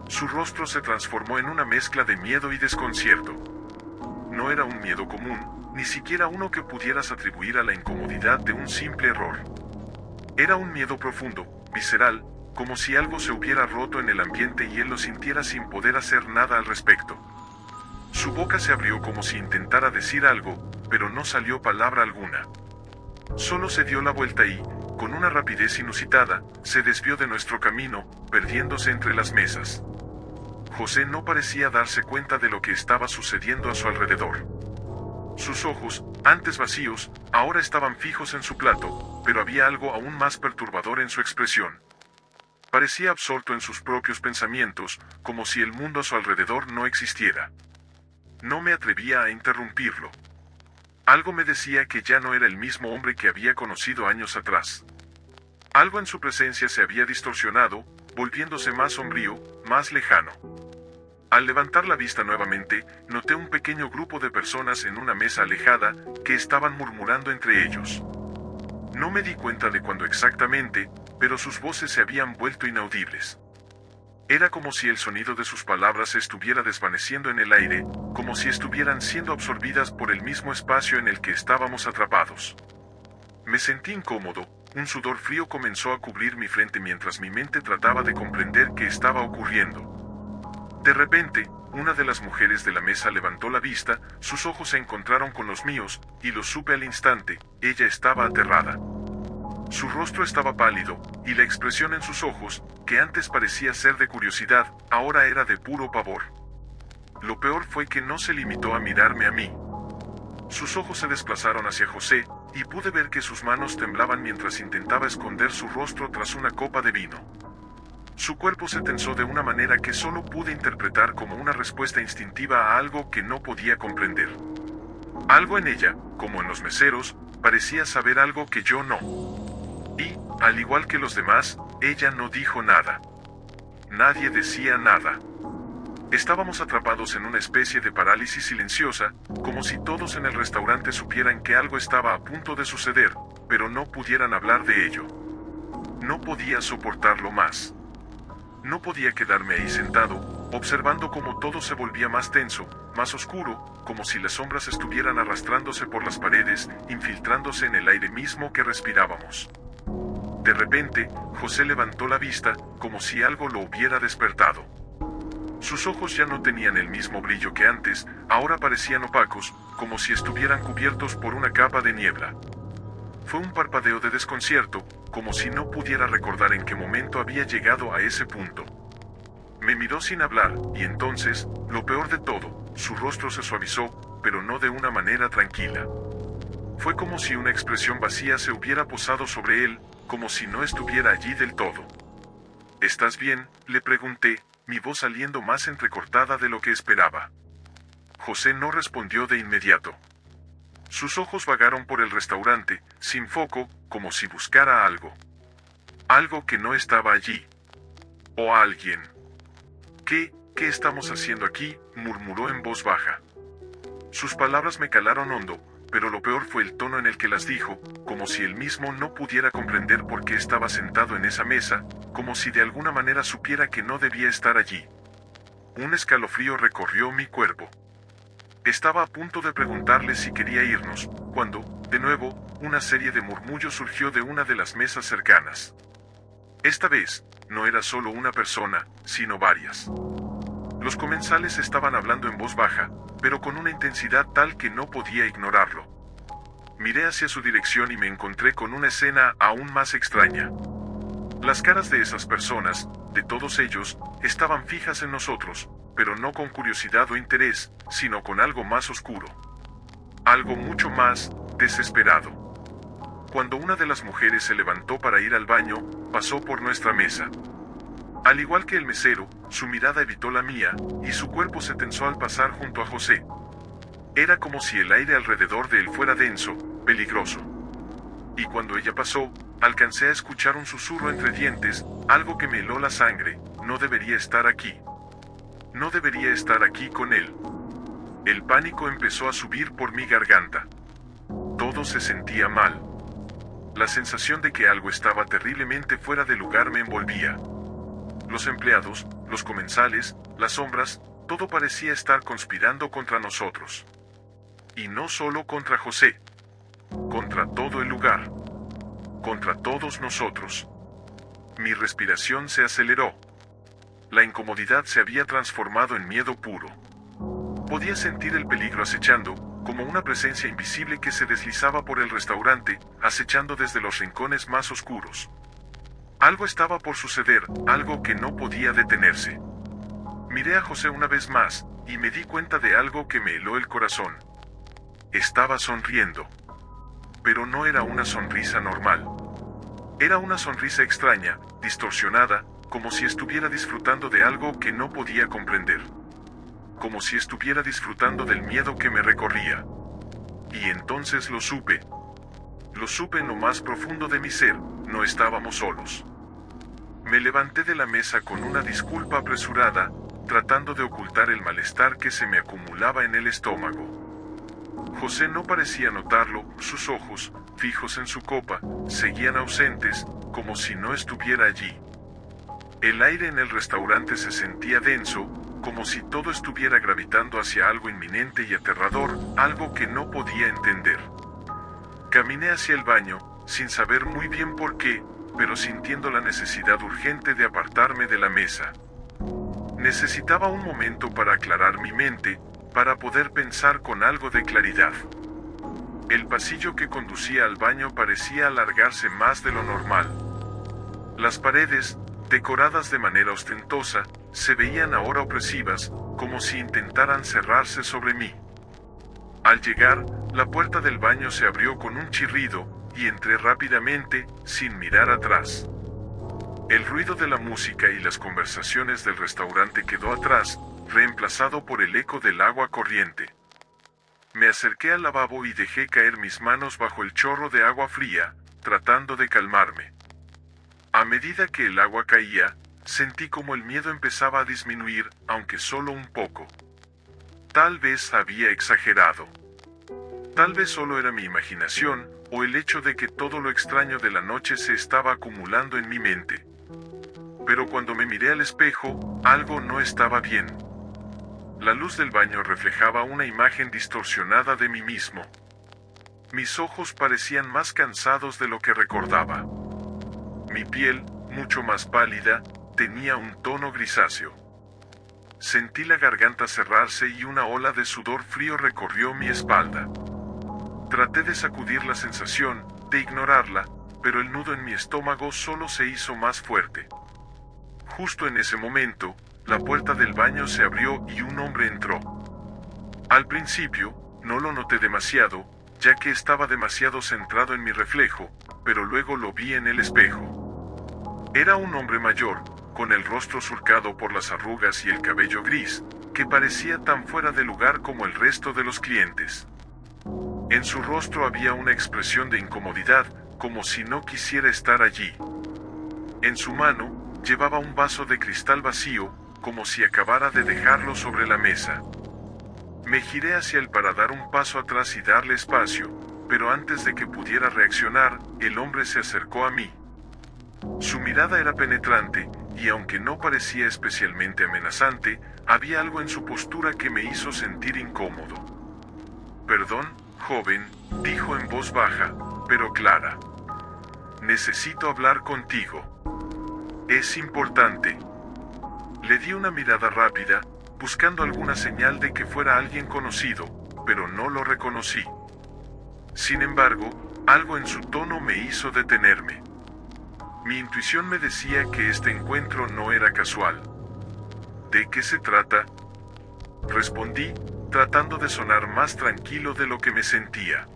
Su rostro se transformó en una mezcla de miedo y desconcierto. No era un miedo común, ni siquiera uno que pudieras atribuir a la incomodidad de un simple error. Era un miedo profundo, visceral, como si algo se hubiera roto en el ambiente y él lo sintiera sin poder hacer nada al respecto. Su boca se abrió como si intentara decir algo, pero no salió palabra alguna. Solo se dio la vuelta y, con una rapidez inusitada, se desvió de nuestro camino, perdiéndose entre las mesas. José no parecía darse cuenta de lo que estaba sucediendo a su alrededor. Sus ojos, antes vacíos, ahora estaban fijos en su plato, pero había algo aún más perturbador en su expresión. Parecía absorto en sus propios pensamientos, como si el mundo a su alrededor no existiera. No me atrevía a interrumpirlo. Algo me decía que ya no era el mismo hombre que había conocido años atrás. Algo en su presencia se había distorsionado, volviéndose más sombrío, más lejano. Al levantar la vista nuevamente, noté un pequeño grupo de personas en una mesa alejada, que estaban murmurando entre ellos. No me di cuenta de cuándo exactamente, pero sus voces se habían vuelto inaudibles. Era como si el sonido de sus palabras se estuviera desvaneciendo en el aire, como si estuvieran siendo absorbidas por el mismo espacio en el que estábamos atrapados. Me sentí incómodo, un sudor frío comenzó a cubrir mi frente mientras mi mente trataba de comprender qué estaba ocurriendo. De repente, una de las mujeres de la mesa levantó la vista, sus ojos se encontraron con los míos, y lo supe al instante, ella estaba aterrada. Su rostro estaba pálido, y la expresión en sus ojos, que antes parecía ser de curiosidad, ahora era de puro pavor. Lo peor fue que no se limitó a mirarme a mí. Sus ojos se desplazaron hacia José, y pude ver que sus manos temblaban mientras intentaba esconder su rostro tras una copa de vino. Su cuerpo se tensó de una manera que solo pude interpretar como una respuesta instintiva a algo que no podía comprender. Algo en ella, como en los meseros, parecía saber algo que yo no. Y, al igual que los demás, ella no dijo nada. Nadie decía nada. Estábamos atrapados en una especie de parálisis silenciosa, como si todos en el restaurante supieran que algo estaba a punto de suceder, pero no pudieran hablar de ello. No podía soportarlo más. No podía quedarme ahí sentado, observando cómo todo se volvía más tenso, más oscuro, como si las sombras estuvieran arrastrándose por las paredes, infiltrándose en el aire mismo que respirábamos. De repente, José levantó la vista, como si algo lo hubiera despertado. Sus ojos ya no tenían el mismo brillo que antes, ahora parecían opacos, como si estuvieran cubiertos por una capa de niebla. Fue un parpadeo de desconcierto, como si no pudiera recordar en qué momento había llegado a ese punto. Me miró sin hablar, y entonces, lo peor de todo, su rostro se suavizó, pero no de una manera tranquila. Fue como si una expresión vacía se hubiera posado sobre él, como si no estuviera allí del todo. ¿Estás bien?, le pregunté, mi voz saliendo más entrecortada de lo que esperaba. José no respondió de inmediato. Sus ojos vagaron por el restaurante, sin foco, como si buscara algo. Algo que no estaba allí. O alguien. ¿Qué estamos haciendo aquí?, murmuró en voz baja. Sus palabras me calaron hondo, pero lo peor fue el tono en el que las dijo, como si él mismo no pudiera comprender por qué estaba sentado en esa mesa, como si de alguna manera supiera que no debía estar allí. Un escalofrío recorrió mi cuerpo. Estaba a punto de preguntarle si quería irnos, cuando, de nuevo, una serie de murmullos surgió de una de las mesas cercanas. Esta vez, no era solo una persona, sino varias. Los comensales estaban hablando en voz baja, pero con una intensidad tal que no podía ignorarlo. Miré hacia su dirección y me encontré con una escena aún más extraña. Las caras de esas personas, de todos ellos, estaban fijas en nosotros, pero no con curiosidad o interés, sino con algo más oscuro. Algo mucho más desesperado. Cuando una de las mujeres se levantó para ir al baño, pasó por nuestra mesa. Al igual que el mesero, su mirada evitó la mía, y su cuerpo se tensó al pasar junto a José. Era como si el aire alrededor de él fuera denso, peligroso. Y cuando ella pasó, alcancé a escuchar un susurro entre dientes, algo que me heló la sangre: no debería estar aquí. No debería estar aquí con él. El pánico empezó a subir por mi garganta. Todo se sentía mal. La sensación de que algo estaba terriblemente fuera de lugar me envolvía. Los empleados, los comensales, las sombras, todo parecía estar conspirando contra nosotros. Y no solo contra José. Contra todo el lugar. Contra todos nosotros. Mi respiración se aceleró. La incomodidad se había transformado en miedo puro. Podía sentir el peligro acechando, como una presencia invisible que se deslizaba por el restaurante, acechando desde los rincones más oscuros. Algo estaba por suceder, algo que no podía detenerse. Miré a José una vez más, y me di cuenta de algo que me heló el corazón. Estaba sonriendo. Pero no era una sonrisa normal. Era una sonrisa extraña, distorsionada, como si estuviera disfrutando de algo que no podía comprender. Como si estuviera disfrutando del miedo que me recorría. Y entonces lo supe. Lo supe en lo más profundo de mi ser, no estábamos solos. Me levanté de la mesa con una disculpa apresurada, tratando de ocultar el malestar que se me acumulaba en el estómago. José no parecía notarlo, sus ojos, fijos en su copa, seguían ausentes, como si no estuviera allí. El aire en el restaurante se sentía denso, como si todo estuviera gravitando hacia algo inminente y aterrador, algo que no podía entender. Caminé hacia el baño, sin saber muy bien por qué, pero sintiendo la necesidad urgente de apartarme de la mesa. Necesitaba un momento para aclarar mi mente, para poder pensar con algo de claridad. El pasillo que conducía al baño parecía alargarse más de lo normal. Las paredes, decoradas de manera ostentosa, se veían ahora opresivas, como si intentaran cerrarse sobre mí. Al llegar, la puerta del baño se abrió con un chirrido, y entré rápidamente, sin mirar atrás. El ruido de la música y las conversaciones del restaurante quedó atrás, reemplazado por el eco del agua corriente. Me acerqué al lavabo y dejé caer mis manos bajo el chorro de agua fría, tratando de calmarme. A medida que el agua caía, sentí como el miedo empezaba a disminuir, aunque solo un poco. Tal vez había exagerado. Tal vez solo era mi imaginación, o el hecho de que todo lo extraño de la noche se estaba acumulando en mi mente. Pero cuando me miré al espejo, algo no estaba bien. La luz del baño reflejaba una imagen distorsionada de mí mismo. Mis ojos parecían más cansados de lo que recordaba. Mi piel, mucho más pálida, tenía un tono grisáceo. Sentí la garganta cerrarse y una ola de sudor frío recorrió mi espalda. Traté de sacudir la sensación, de ignorarla, pero el nudo en mi estómago solo se hizo más fuerte. Justo en ese momento, la puerta del baño se abrió y un hombre entró. Al principio, no lo noté demasiado, ya que estaba demasiado centrado en mi reflejo, pero luego lo vi en el espejo. Era un hombre mayor, con el rostro surcado por las arrugas y el cabello gris, que parecía tan fuera de lugar como el resto de los clientes. En su rostro había una expresión de incomodidad, como si no quisiera estar allí. En su mano, llevaba un vaso de cristal vacío, como si acabara de dejarlo sobre la mesa. Me giré hacia él para dar un paso atrás y darle espacio, pero antes de que pudiera reaccionar, el hombre se acercó a mí. Su mirada era penetrante, y aunque no parecía especialmente amenazante, había algo en su postura que me hizo sentir incómodo. «Perdón, joven», dijo en voz baja, pero clara. «Necesito hablar contigo. Es importante». Le di una mirada rápida, buscando alguna señal de que fuera alguien conocido, pero no lo reconocí. Sin embargo, algo en su tono me hizo detenerme. Mi intuición me decía que este encuentro no era casual. «¿De qué se trata?», respondí, tratando de sonar más tranquilo de lo que me sentía.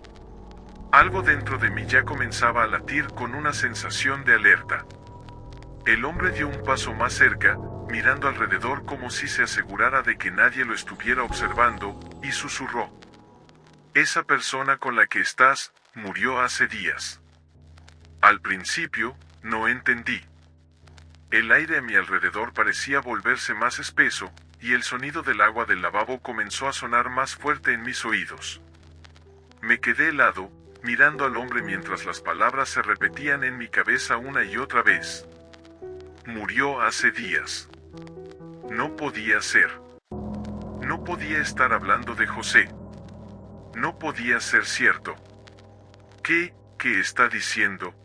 Algo dentro de mí ya comenzaba a latir con una sensación de alerta. El hombre dio un paso más cerca, mirando alrededor como si se asegurara de que nadie lo estuviera observando, y susurró: «Esa persona con la que estás, murió hace días». Al principio, no entendí. El aire a mi alrededor parecía volverse más espeso, y el sonido del agua del lavabo comenzó a sonar más fuerte en mis oídos. Me quedé helado, mirando al hombre mientras las palabras se repetían en mi cabeza una y otra vez. Murió hace días. No podía ser. No podía estar hablando de José. No podía ser cierto. ¿Qué está diciendo?»,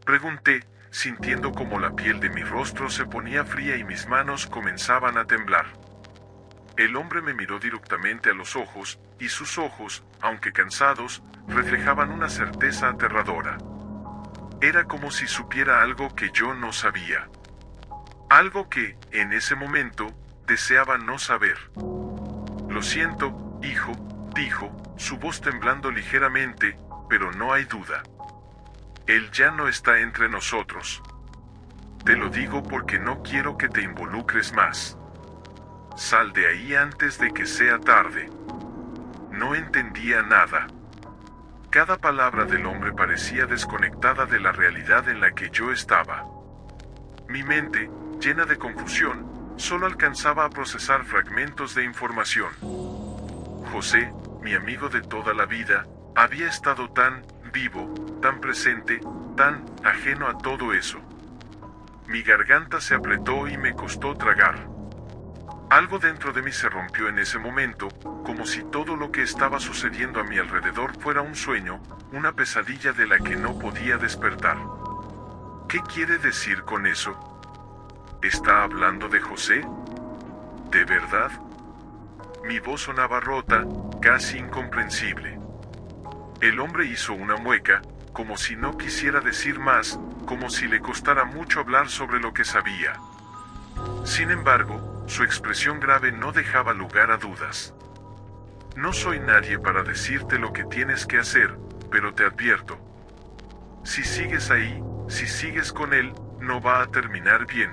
pregunté, sintiendo como la piel de mi rostro se ponía fría y mis manos comenzaban a temblar. El hombre me miró directamente a los ojos, y sus ojos, aunque cansados, reflejaban una certeza aterradora. Era como si supiera algo que yo no sabía. Algo que, en ese momento, deseaba no saber. «Lo siento, hijo», dijo, su voz temblando ligeramente, «pero no hay duda. Él ya no está entre nosotros. Te lo digo porque no quiero que te involucres más. Sal de ahí antes de que sea tarde». No entendía nada. Cada palabra del hombre parecía desconectada de la realidad en la que yo estaba. Mi mente, llena de confusión, solo alcanzaba a procesar fragmentos de información. José, mi amigo de toda la vida, había estado tan vivo, tan presente, tan ajeno a todo eso. Mi garganta se apretó y me costó tragar. Algo dentro de mí se rompió en ese momento, como si todo lo que estaba sucediendo a mi alrededor fuera un sueño, una pesadilla de la que no podía despertar. ¿Qué quiere decir con eso? ¿Está hablando de José? ¿De verdad? Mi voz sonaba rota, casi incomprensible. El hombre hizo una mueca, como si no quisiera decir más, como si le costara mucho hablar sobre lo que sabía. Sin embargo, su expresión grave no dejaba lugar a dudas. No soy nadie para decirte lo que tienes que hacer, pero te advierto. Si sigues ahí, si sigues con él, no va a terminar bien.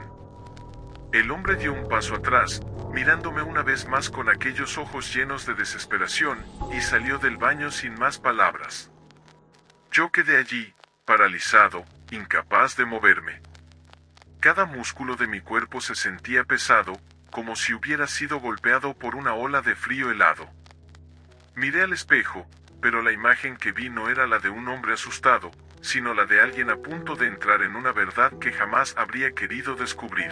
El hombre dio un paso atrás, mirándome una vez más con aquellos ojos llenos de desesperación, y salió del baño sin más palabras. Yo quedé allí, paralizado, incapaz de moverme. Cada músculo de mi cuerpo se sentía pesado, como si hubiera sido golpeado por una ola de frío helado. Miré al espejo, pero la imagen que vi no era la de un hombre asustado, sino la de alguien a punto de entrar en una verdad que jamás habría querido descubrir.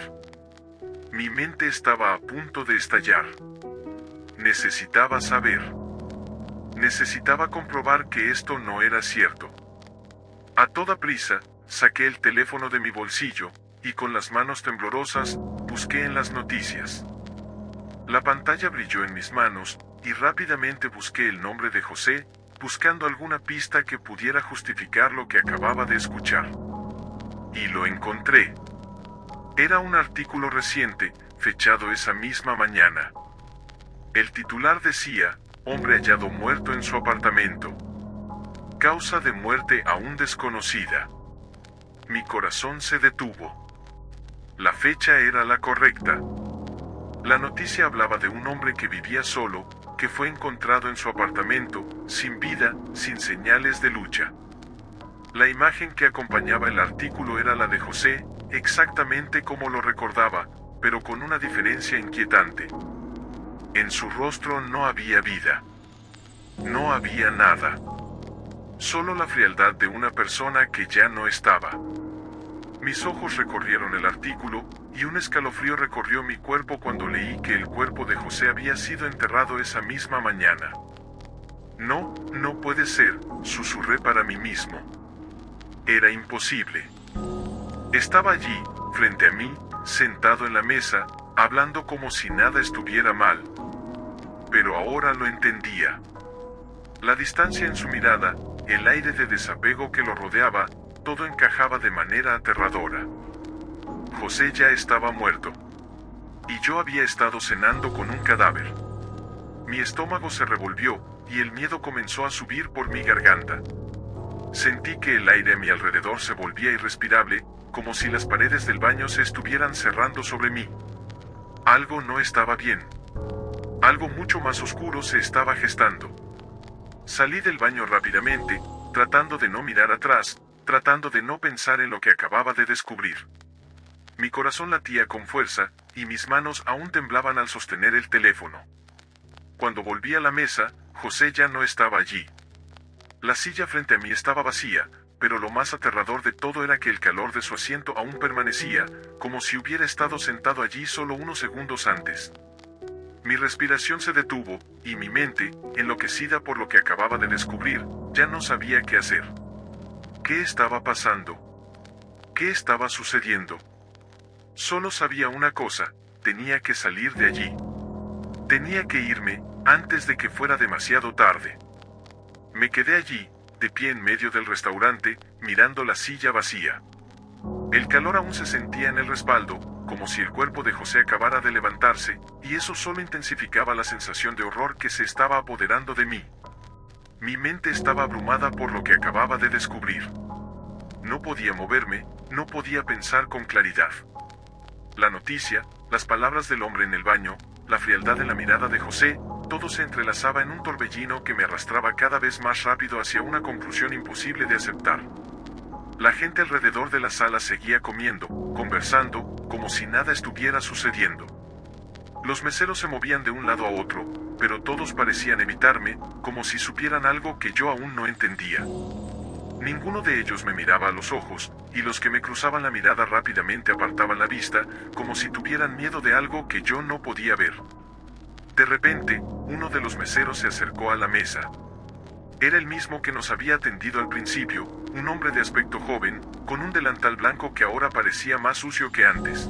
Mi mente estaba a punto de estallar. Necesitaba saber. Necesitaba comprobar que esto no era cierto. A toda prisa, saqué el teléfono de mi bolsillo, y con las manos temblorosas, busqué en las noticias. La pantalla brilló en mis manos, y rápidamente busqué el nombre de José, buscando alguna pista que pudiera justificar lo que acababa de escuchar. Y lo encontré. Era un artículo reciente, fechado esa misma mañana. El titular decía, hombre hallado muerto en su apartamento. Causa de muerte aún desconocida. Mi corazón se detuvo. La fecha era la correcta. La noticia hablaba de un hombre que vivía solo, que fue encontrado en su apartamento, sin vida, sin señales de lucha. La imagen que acompañaba el artículo era la de José, exactamente como lo recordaba, pero con una diferencia inquietante. En su rostro no había vida. No había nada. Solo la frialdad de una persona que ya no estaba. Mis ojos recorrieron el artículo, y un escalofrío recorrió mi cuerpo cuando leí que el cuerpo de José había sido enterrado esa misma mañana. No, no puede ser, susurré para mí mismo. Era imposible. Estaba allí, frente a mí, sentado en la mesa, hablando como si nada estuviera mal. Pero ahora lo entendía. La distancia en su mirada, el aire de desapego que lo rodeaba, todo encajaba de manera aterradora. José ya estaba muerto. Y yo había estado cenando con un cadáver. Mi estómago se revolvió, y el miedo comenzó a subir por mi garganta. Sentí que el aire a mi alrededor se volvía irrespirable, como si las paredes del baño se estuvieran cerrando sobre mí. Algo no estaba bien. Algo mucho más oscuro se estaba gestando. Salí del baño rápidamente, tratando de no mirar atrás, tratando de no pensar en lo que acababa de descubrir. Mi corazón latía con fuerza, y mis manos aún temblaban al sostener el teléfono. Cuando volví a la mesa, José ya no estaba allí. La silla frente a mí estaba vacía, pero lo más aterrador de todo era que el calor de su asiento aún permanecía, como si hubiera estado sentado allí solo unos segundos antes. Mi respiración se detuvo, y mi mente, enloquecida por lo que acababa de descubrir, ya no sabía qué hacer. ¿Qué estaba pasando? ¿Qué estaba sucediendo? Solo sabía una cosa, tenía que salir de allí. Tenía que irme, antes de que fuera demasiado tarde. Me quedé allí, de pie en medio del restaurante, mirando la silla vacía. El calor aún se sentía en el respaldo, como si el cuerpo de José acabara de levantarse, y eso solo intensificaba la sensación de horror que se estaba apoderando de mí. Mi mente estaba abrumada por lo que acababa de descubrir. No podía moverme, no podía pensar con claridad. La noticia, las palabras del hombre en el baño, la frialdad en la mirada de José, todo se entrelazaba en un torbellino que me arrastraba cada vez más rápido hacia una conclusión imposible de aceptar. La gente alrededor de la sala seguía comiendo, conversando, como si nada estuviera sucediendo. Los meseros se movían de un lado a otro, pero todos parecían evitarme, como si supieran algo que yo aún no entendía. Ninguno de ellos me miraba a los ojos, y los que me cruzaban la mirada rápidamente apartaban la vista, como si tuvieran miedo de algo que yo no podía ver. De repente, uno de los meseros se acercó a la mesa. Era el mismo que nos había atendido al principio, un hombre de aspecto joven, con un delantal blanco que ahora parecía más sucio que antes.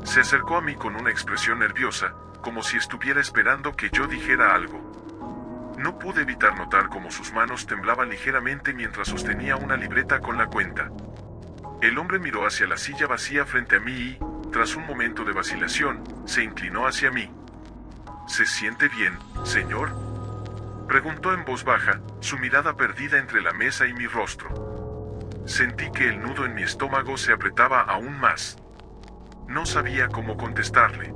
Se acercó a mí con una expresión nerviosa, como si estuviera esperando que yo dijera algo. No pude evitar notar cómo sus manos temblaban ligeramente mientras sostenía una libreta con la cuenta. El hombre miró hacia la silla vacía frente a mí y, tras un momento de vacilación, se inclinó hacia mí. ¿Se siente bien, señor?, preguntó en voz baja, su mirada perdida entre la mesa y mi rostro. Sentí que el nudo en mi estómago se apretaba aún más. No sabía cómo contestarle.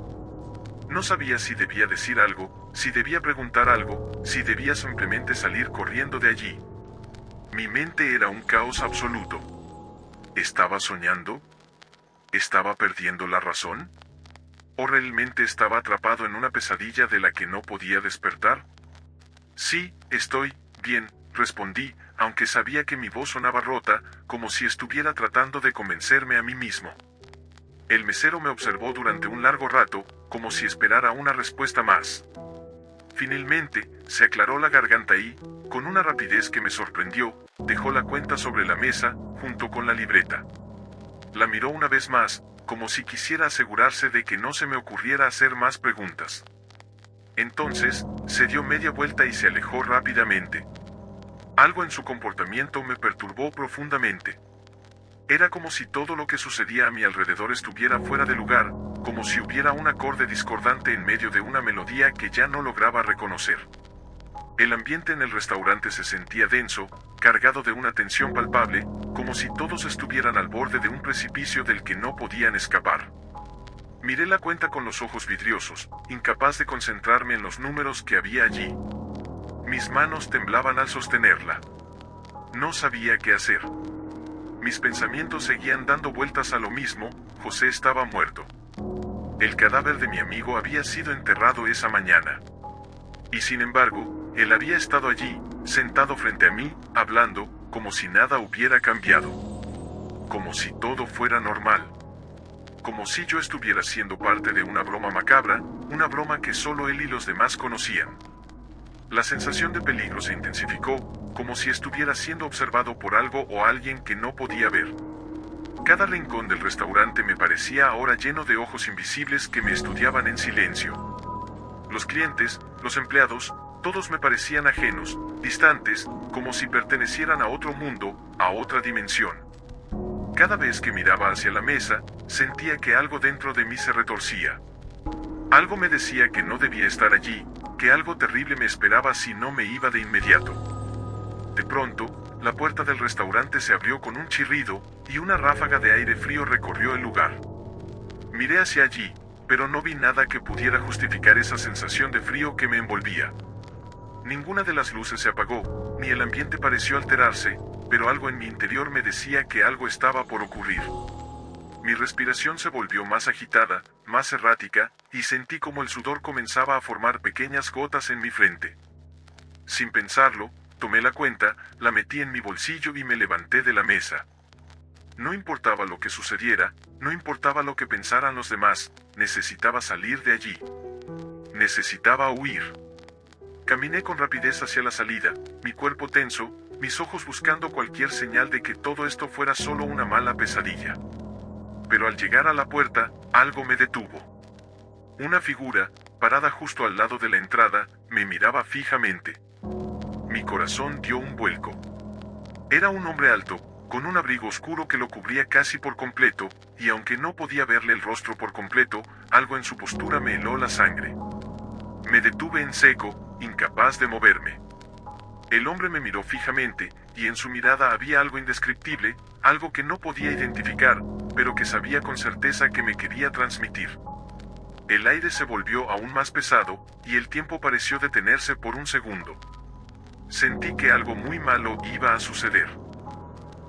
No sabía si debía decir algo, si debía preguntar algo, si debía simplemente salir corriendo de allí. Mi mente era un caos absoluto. ¿Estaba soñando? ¿Estaba perdiendo la razón? ¿O realmente estaba atrapado en una pesadilla de la que no podía despertar? Sí, estoy bien, respondí, aunque sabía que mi voz sonaba rota, como si estuviera tratando de convencerme a mí mismo. El mesero me observó durante un largo rato, como si esperara una respuesta más. Finalmente, se aclaró la garganta y, con una rapidez que me sorprendió, dejó la cuenta sobre la mesa, junto con la libreta. La miró una vez más, como si quisiera asegurarse de que no se me ocurriera hacer más preguntas. Entonces, se dio media vuelta y se alejó rápidamente. Algo en su comportamiento me perturbó profundamente. Era como si todo lo que sucedía a mi alrededor estuviera fuera de lugar, como si hubiera un acorde discordante en medio de una melodía que ya no lograba reconocer. El ambiente en el restaurante se sentía denso, cargado de una tensión palpable, como si todos estuvieran al borde de un precipicio del que no podían escapar. Miré la cuenta con los ojos vidriosos, incapaz de concentrarme en los números que había allí. Mis manos temblaban al sostenerla. No sabía qué hacer. Mis pensamientos seguían dando vueltas a lo mismo. José estaba muerto. El cadáver de mi amigo había sido enterrado esa mañana. Y sin embargo, él había estado allí, sentado frente a mí, hablando, como si nada hubiera cambiado. Como si todo fuera normal. Como si yo estuviera siendo parte de una broma macabra, una broma que solo él y los demás conocían. La sensación de peligro se intensificó, como si estuviera siendo observado por algo o alguien que no podía ver. Cada rincón del restaurante me parecía ahora lleno de ojos invisibles que me estudiaban en silencio. Los clientes, los empleados, todos me parecían ajenos, distantes, como si pertenecieran a otro mundo, a otra dimensión. Cada vez que miraba hacia la mesa, sentía que algo dentro de mí se retorcía. Algo me decía que no debía estar allí, que algo terrible me esperaba si no me iba de inmediato. De pronto, la puerta del restaurante se abrió con un chirrido, y una ráfaga de aire frío recorrió el lugar. Miré hacia allí, pero no vi nada que pudiera justificar esa sensación de frío que me envolvía. Ninguna de las luces se apagó, ni el ambiente pareció alterarse, pero algo en mi interior me decía que algo estaba por ocurrir. Mi respiración se volvió más agitada, más errática, y sentí como el sudor comenzaba a formar pequeñas gotas en mi frente. Sin pensarlo, tomé la cuenta, la metí en mi bolsillo y me levanté de la mesa. No importaba lo que sucediera, no importaba lo que pensaran los demás, necesitaba salir de allí. Necesitaba huir. Caminé con rapidez hacia la salida, mi cuerpo tenso, mis ojos buscando cualquier señal de que todo esto fuera solo una mala pesadilla. Pero al llegar a la puerta, algo me detuvo. Una figura, parada justo al lado de la entrada, me miraba fijamente. Mi corazón dio un vuelco. Era un hombre alto, con un abrigo oscuro que lo cubría casi por completo, y aunque no podía verle el rostro por completo, algo en su postura me heló la sangre. Me detuve en seco, incapaz de moverme. El hombre me miró fijamente, y en su mirada había algo indescriptible, algo que no podía identificar, pero que sabía con certeza que me quería transmitir. El aire se volvió aún más pesado, y el tiempo pareció detenerse por un segundo. Sentí que algo muy malo iba a suceder.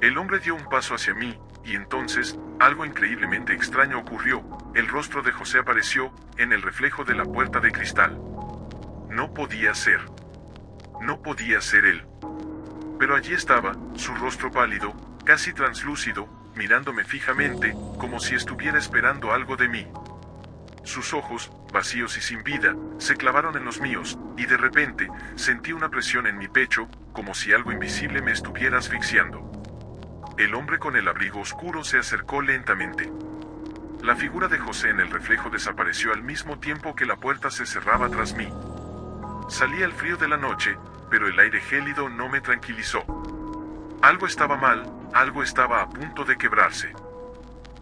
El hombre dio un paso hacia mí, y entonces, algo increíblemente extraño ocurrió. El rostro de José apareció, en el reflejo de la puerta de cristal. No podía ser. No podía ser él. Pero allí estaba, su rostro pálido, casi translúcido, mirándome fijamente, como si estuviera esperando algo de mí. Sus ojos, vacíos y sin vida, se clavaron en los míos, y de repente, sentí una presión en mi pecho, como si algo invisible me estuviera asfixiando. El hombre con el abrigo oscuro se acercó lentamente. La figura de José en el reflejo desapareció al mismo tiempo que la puerta se cerraba tras mí. Salía el frío de la noche, pero el aire gélido no me tranquilizó. Algo estaba mal, algo estaba a punto de quebrarse.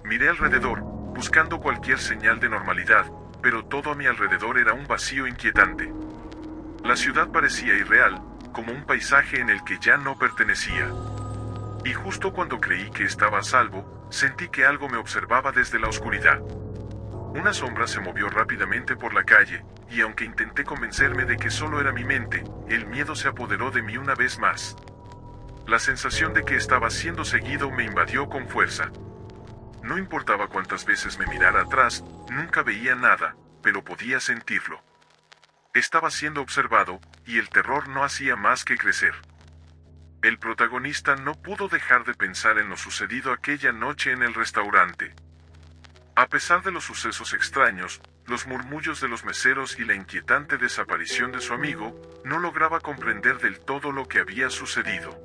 Miré alrededor, buscando cualquier señal de normalidad, pero todo a mi alrededor era un vacío inquietante. La ciudad parecía irreal, como un paisaje en el que ya no pertenecía. Y justo cuando creí que estaba a salvo, sentí que algo me observaba desde la oscuridad. Una sombra se movió rápidamente por la calle, y aunque intenté convencerme de que solo era mi mente, el miedo se apoderó de mí una vez más. La sensación de que estaba siendo seguido me invadió con fuerza. No importaba cuántas veces me mirara atrás, nunca veía nada, pero podía sentirlo. Estaba siendo observado, y el terror no hacía más que crecer. El protagonista no pudo dejar de pensar en lo sucedido aquella noche en el restaurante. A pesar de los sucesos extraños, los murmullos de los meseros y la inquietante desaparición de su amigo, no lograba comprender del todo lo que había sucedido.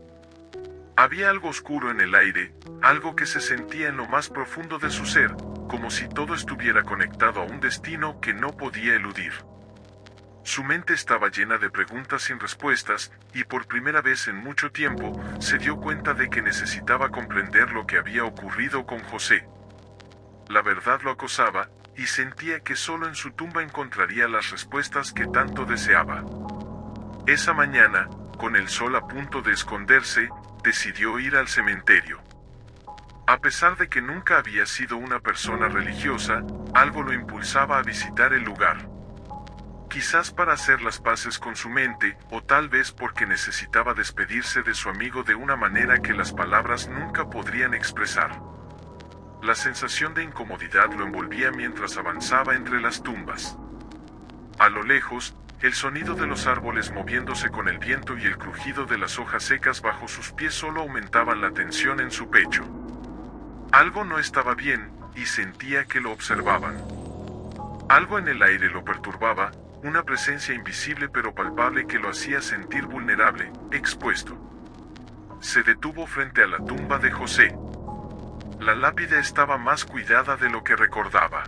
Había algo oscuro en el aire, algo que se sentía en lo más profundo de su ser, como si todo estuviera conectado a un destino que no podía eludir. Su mente estaba llena de preguntas sin respuestas, y por primera vez en mucho tiempo, se dio cuenta de que necesitaba comprender lo que había ocurrido con José. La verdad lo acosaba, y sentía que solo en su tumba encontraría las respuestas que tanto deseaba. Esa mañana, con el sol a punto de esconderse, decidió ir al cementerio. A pesar de que nunca había sido una persona religiosa, algo lo impulsaba a visitar el lugar. Quizás para hacer las paces con su mente, o tal vez porque necesitaba despedirse de su amigo de una manera que las palabras nunca podrían expresar. La sensación de incomodidad lo envolvía mientras avanzaba entre las tumbas. A lo lejos, el sonido de los árboles moviéndose con el viento y el crujido de las hojas secas bajo sus pies solo aumentaban la tensión en su pecho. Algo no estaba bien, y sentía que lo observaban. Algo en el aire lo perturbaba, una presencia invisible pero palpable que lo hacía sentir vulnerable, expuesto. Se detuvo frente a la tumba de José. La lápida estaba más cuidada de lo que recordaba.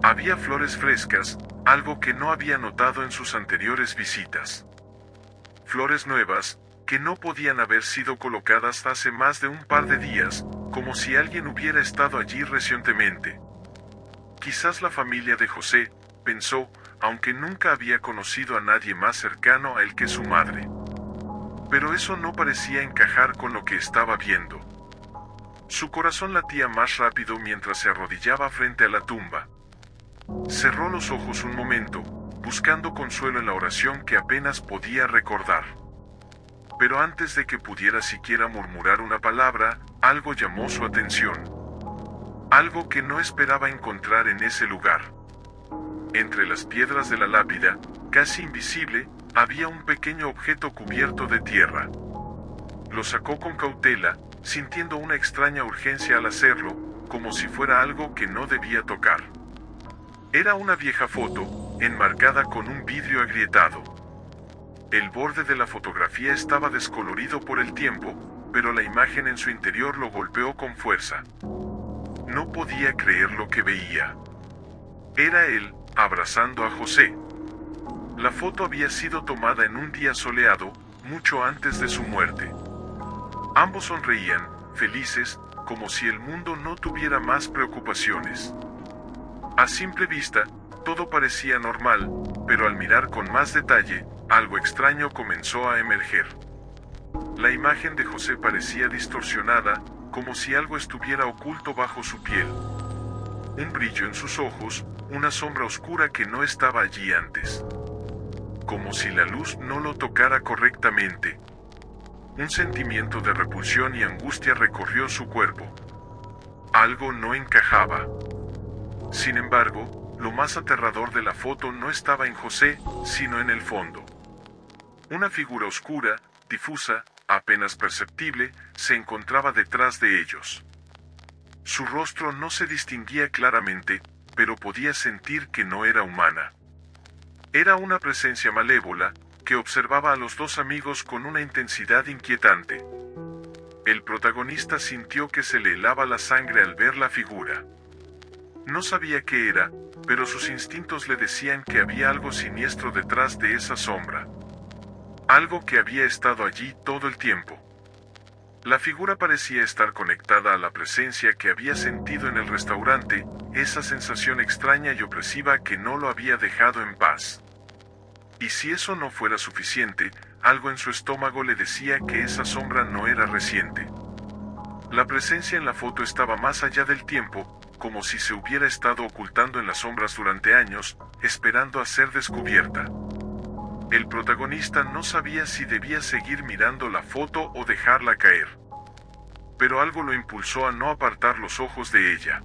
Había flores frescas, algo que no había notado en sus anteriores visitas. Flores nuevas, que no podían haber sido colocadas hace más de un par de días, como si alguien hubiera estado allí recientemente. Quizás la familia de José, pensó, aunque nunca había conocido a nadie más cercano a él que su madre. Pero eso no parecía encajar con lo que estaba viendo. Su corazón latía más rápido mientras se arrodillaba frente a la tumba. Cerró los ojos un momento, buscando consuelo en la oración que apenas podía recordar. Pero antes de que pudiera siquiera murmurar una palabra, algo llamó su atención. Algo que no esperaba encontrar en ese lugar. Entre las piedras de la lápida, casi invisible, había un pequeño objeto cubierto de tierra. Lo sacó con cautela, sintiendo una extraña urgencia al hacerlo, como si fuera algo que no debía tocar. Era una vieja foto, enmarcada con un vidrio agrietado. El borde de la fotografía estaba descolorido por el tiempo, pero la imagen en su interior lo golpeó con fuerza. No podía creer lo que veía. Era él, abrazando a José. La foto había sido tomada en un día soleado, mucho antes de su muerte. Ambos sonreían, felices, como si el mundo no tuviera más preocupaciones. A simple vista, todo parecía normal, pero al mirar con más detalle, algo extraño comenzó a emerger. La imagen de José parecía distorsionada, como si algo estuviera oculto bajo su piel. Un brillo en sus ojos, una sombra oscura que no estaba allí antes. Como si la luz no lo tocara correctamente. Un sentimiento de repulsión y angustia recorrió su cuerpo. Algo no encajaba. Sin embargo, lo más aterrador de la foto no estaba en José, sino en el fondo. Una figura oscura, difusa, apenas perceptible, se encontraba detrás de ellos. Su rostro no se distinguía claramente, pero podía sentir que no era humana. Era una presencia malévola, que observaba a los dos amigos con una intensidad inquietante. El protagonista sintió que se le helaba la sangre al ver la figura. No sabía qué era, pero sus instintos le decían que había algo siniestro detrás de esa sombra. algo que había estado allí todo el tiempo. La figura parecía estar conectada a la presencia que había sentido en el restaurante, esa sensación extraña y opresiva que no lo había dejado en paz. Y si eso no fuera suficiente, algo en su estómago le decía que esa sombra no era reciente. La presencia en la foto estaba más allá del tiempo, como si se hubiera estado ocultando en las sombras durante años, esperando a ser descubierta. El protagonista no sabía si debía seguir mirando la foto o dejarla caer. Pero algo lo impulsó a no apartar los ojos de ella.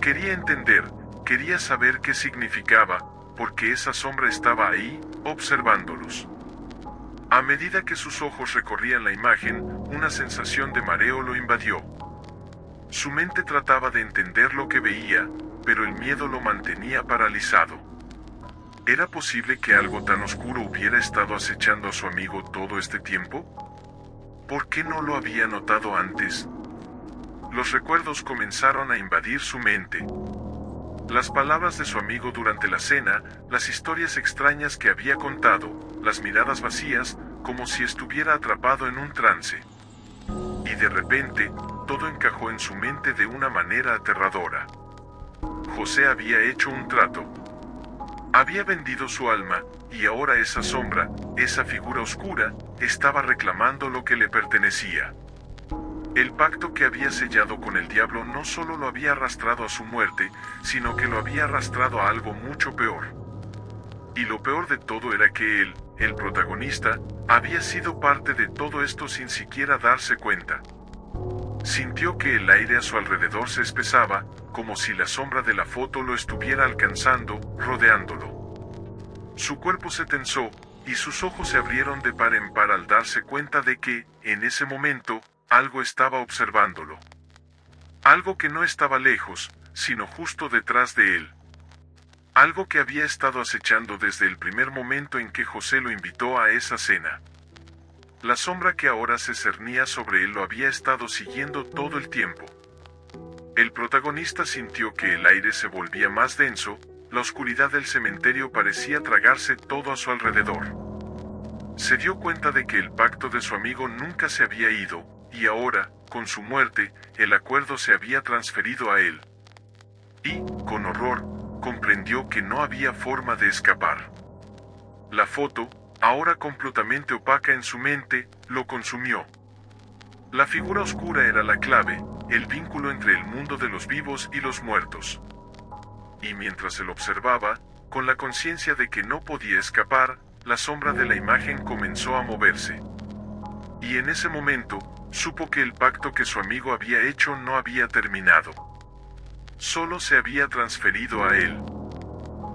Quería entender, quería saber qué significaba, porque esa sombra estaba ahí, observándolos. A medida que sus ojos recorrían la imagen, una sensación de mareo lo invadió. Su mente trataba de entender lo que veía, pero el miedo lo mantenía paralizado. ¿Era posible que algo tan oscuro hubiera estado acechando a su amigo todo este tiempo? ¿Por qué no lo había notado antes? Los recuerdos comenzaron a invadir su mente. Las palabras de su amigo durante la cena, las historias extrañas que había contado, las miradas vacías, como si estuviera atrapado en un trance. Y de repente, todo encajó en su mente de una manera aterradora. José había hecho un trato. Había vendido su alma, y ahora esa sombra, esa figura oscura, estaba reclamando lo que le pertenecía. El pacto que había sellado con el diablo no solo lo había arrastrado a su muerte, sino que lo había arrastrado a algo mucho peor. Y lo peor de todo era que él, el protagonista, había sido parte de todo esto sin siquiera darse cuenta. Sintió que el aire a su alrededor se espesaba, como si la sombra de la foto lo estuviera alcanzando, rodeándolo. Su cuerpo se tensó, y sus ojos se abrieron de par en par al darse cuenta de que, en ese momento, algo estaba observándolo. Algo que no estaba lejos, sino justo detrás de él. Algo que había estado acechando desde el primer momento en que José lo invitó a esa cena. La sombra que ahora se cernía sobre él lo había estado siguiendo todo el tiempo. El protagonista sintió que el aire se volvía más denso, la oscuridad del cementerio parecía tragarse todo a su alrededor. Se dio cuenta de que el pacto de su amigo nunca se había ido, y ahora, con su muerte, el acuerdo se había transferido a él. Y, con horror, comprendió que no había forma de escapar. La foto, ahora completamente opaca en su mente, lo consumió. La figura oscura era la clave, el vínculo entre el mundo de los vivos y los muertos. Y mientras él observaba, con la conciencia de que no podía escapar, la sombra de la imagen comenzó a moverse. Y en ese momento, supo que el pacto que su amigo había hecho no había terminado. Solo se había transferido a él.